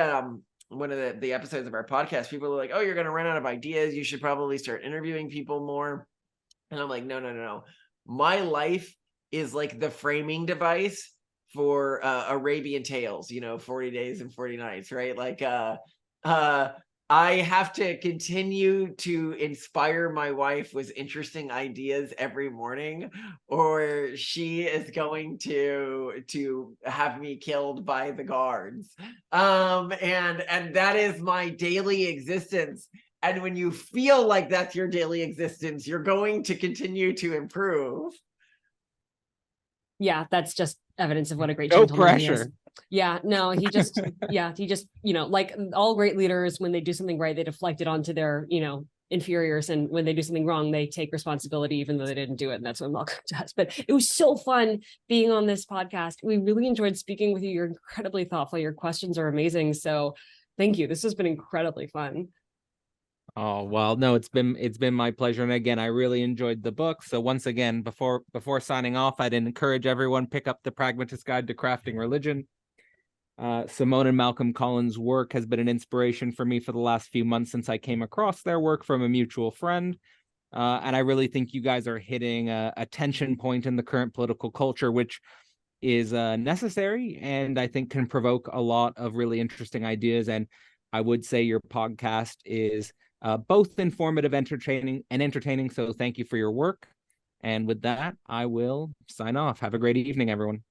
one of the episodes of our podcast, people are like, "Oh, you're going to run out of ideas. You should probably start interviewing people more." And I'm like, no. My life is like the framing device for Arabian Tales, 40 days and 40 nights, right? Like I have to continue to inspire my wife with interesting ideas every morning, or she is going to have me killed by the guards. And that is my daily existence. And when you feel like that's your daily existence, you're going to continue to improve. Yeah, that's just evidence of what a great No gentleman he is. pressure. Yeah, no, he just like all great leaders, when they do something right, they deflect it onto their, inferiors. And when they do something wrong, they take responsibility, even though they didn't do it. And that's what Malcolm does. But it was so fun being on this podcast. We really enjoyed speaking with you. You're incredibly thoughtful. Your questions are amazing. So thank you. This has been incredibly fun. Oh, well, no, it's been my pleasure. And again, I really enjoyed the book. So once again, before signing off, I'd encourage everyone pick up The Pragmatist Guide to Crafting Religion. Simone and Malcolm Collins' work has been an inspiration for me for the last few months since I came across their work from a mutual friend. And I really think you guys are hitting a tension point in the current political culture, which is necessary and I think can provoke a lot of really interesting ideas. And I would say your podcast is both informative, entertaining. So thank you for your work. And with that, I will sign off. Have a great evening, everyone.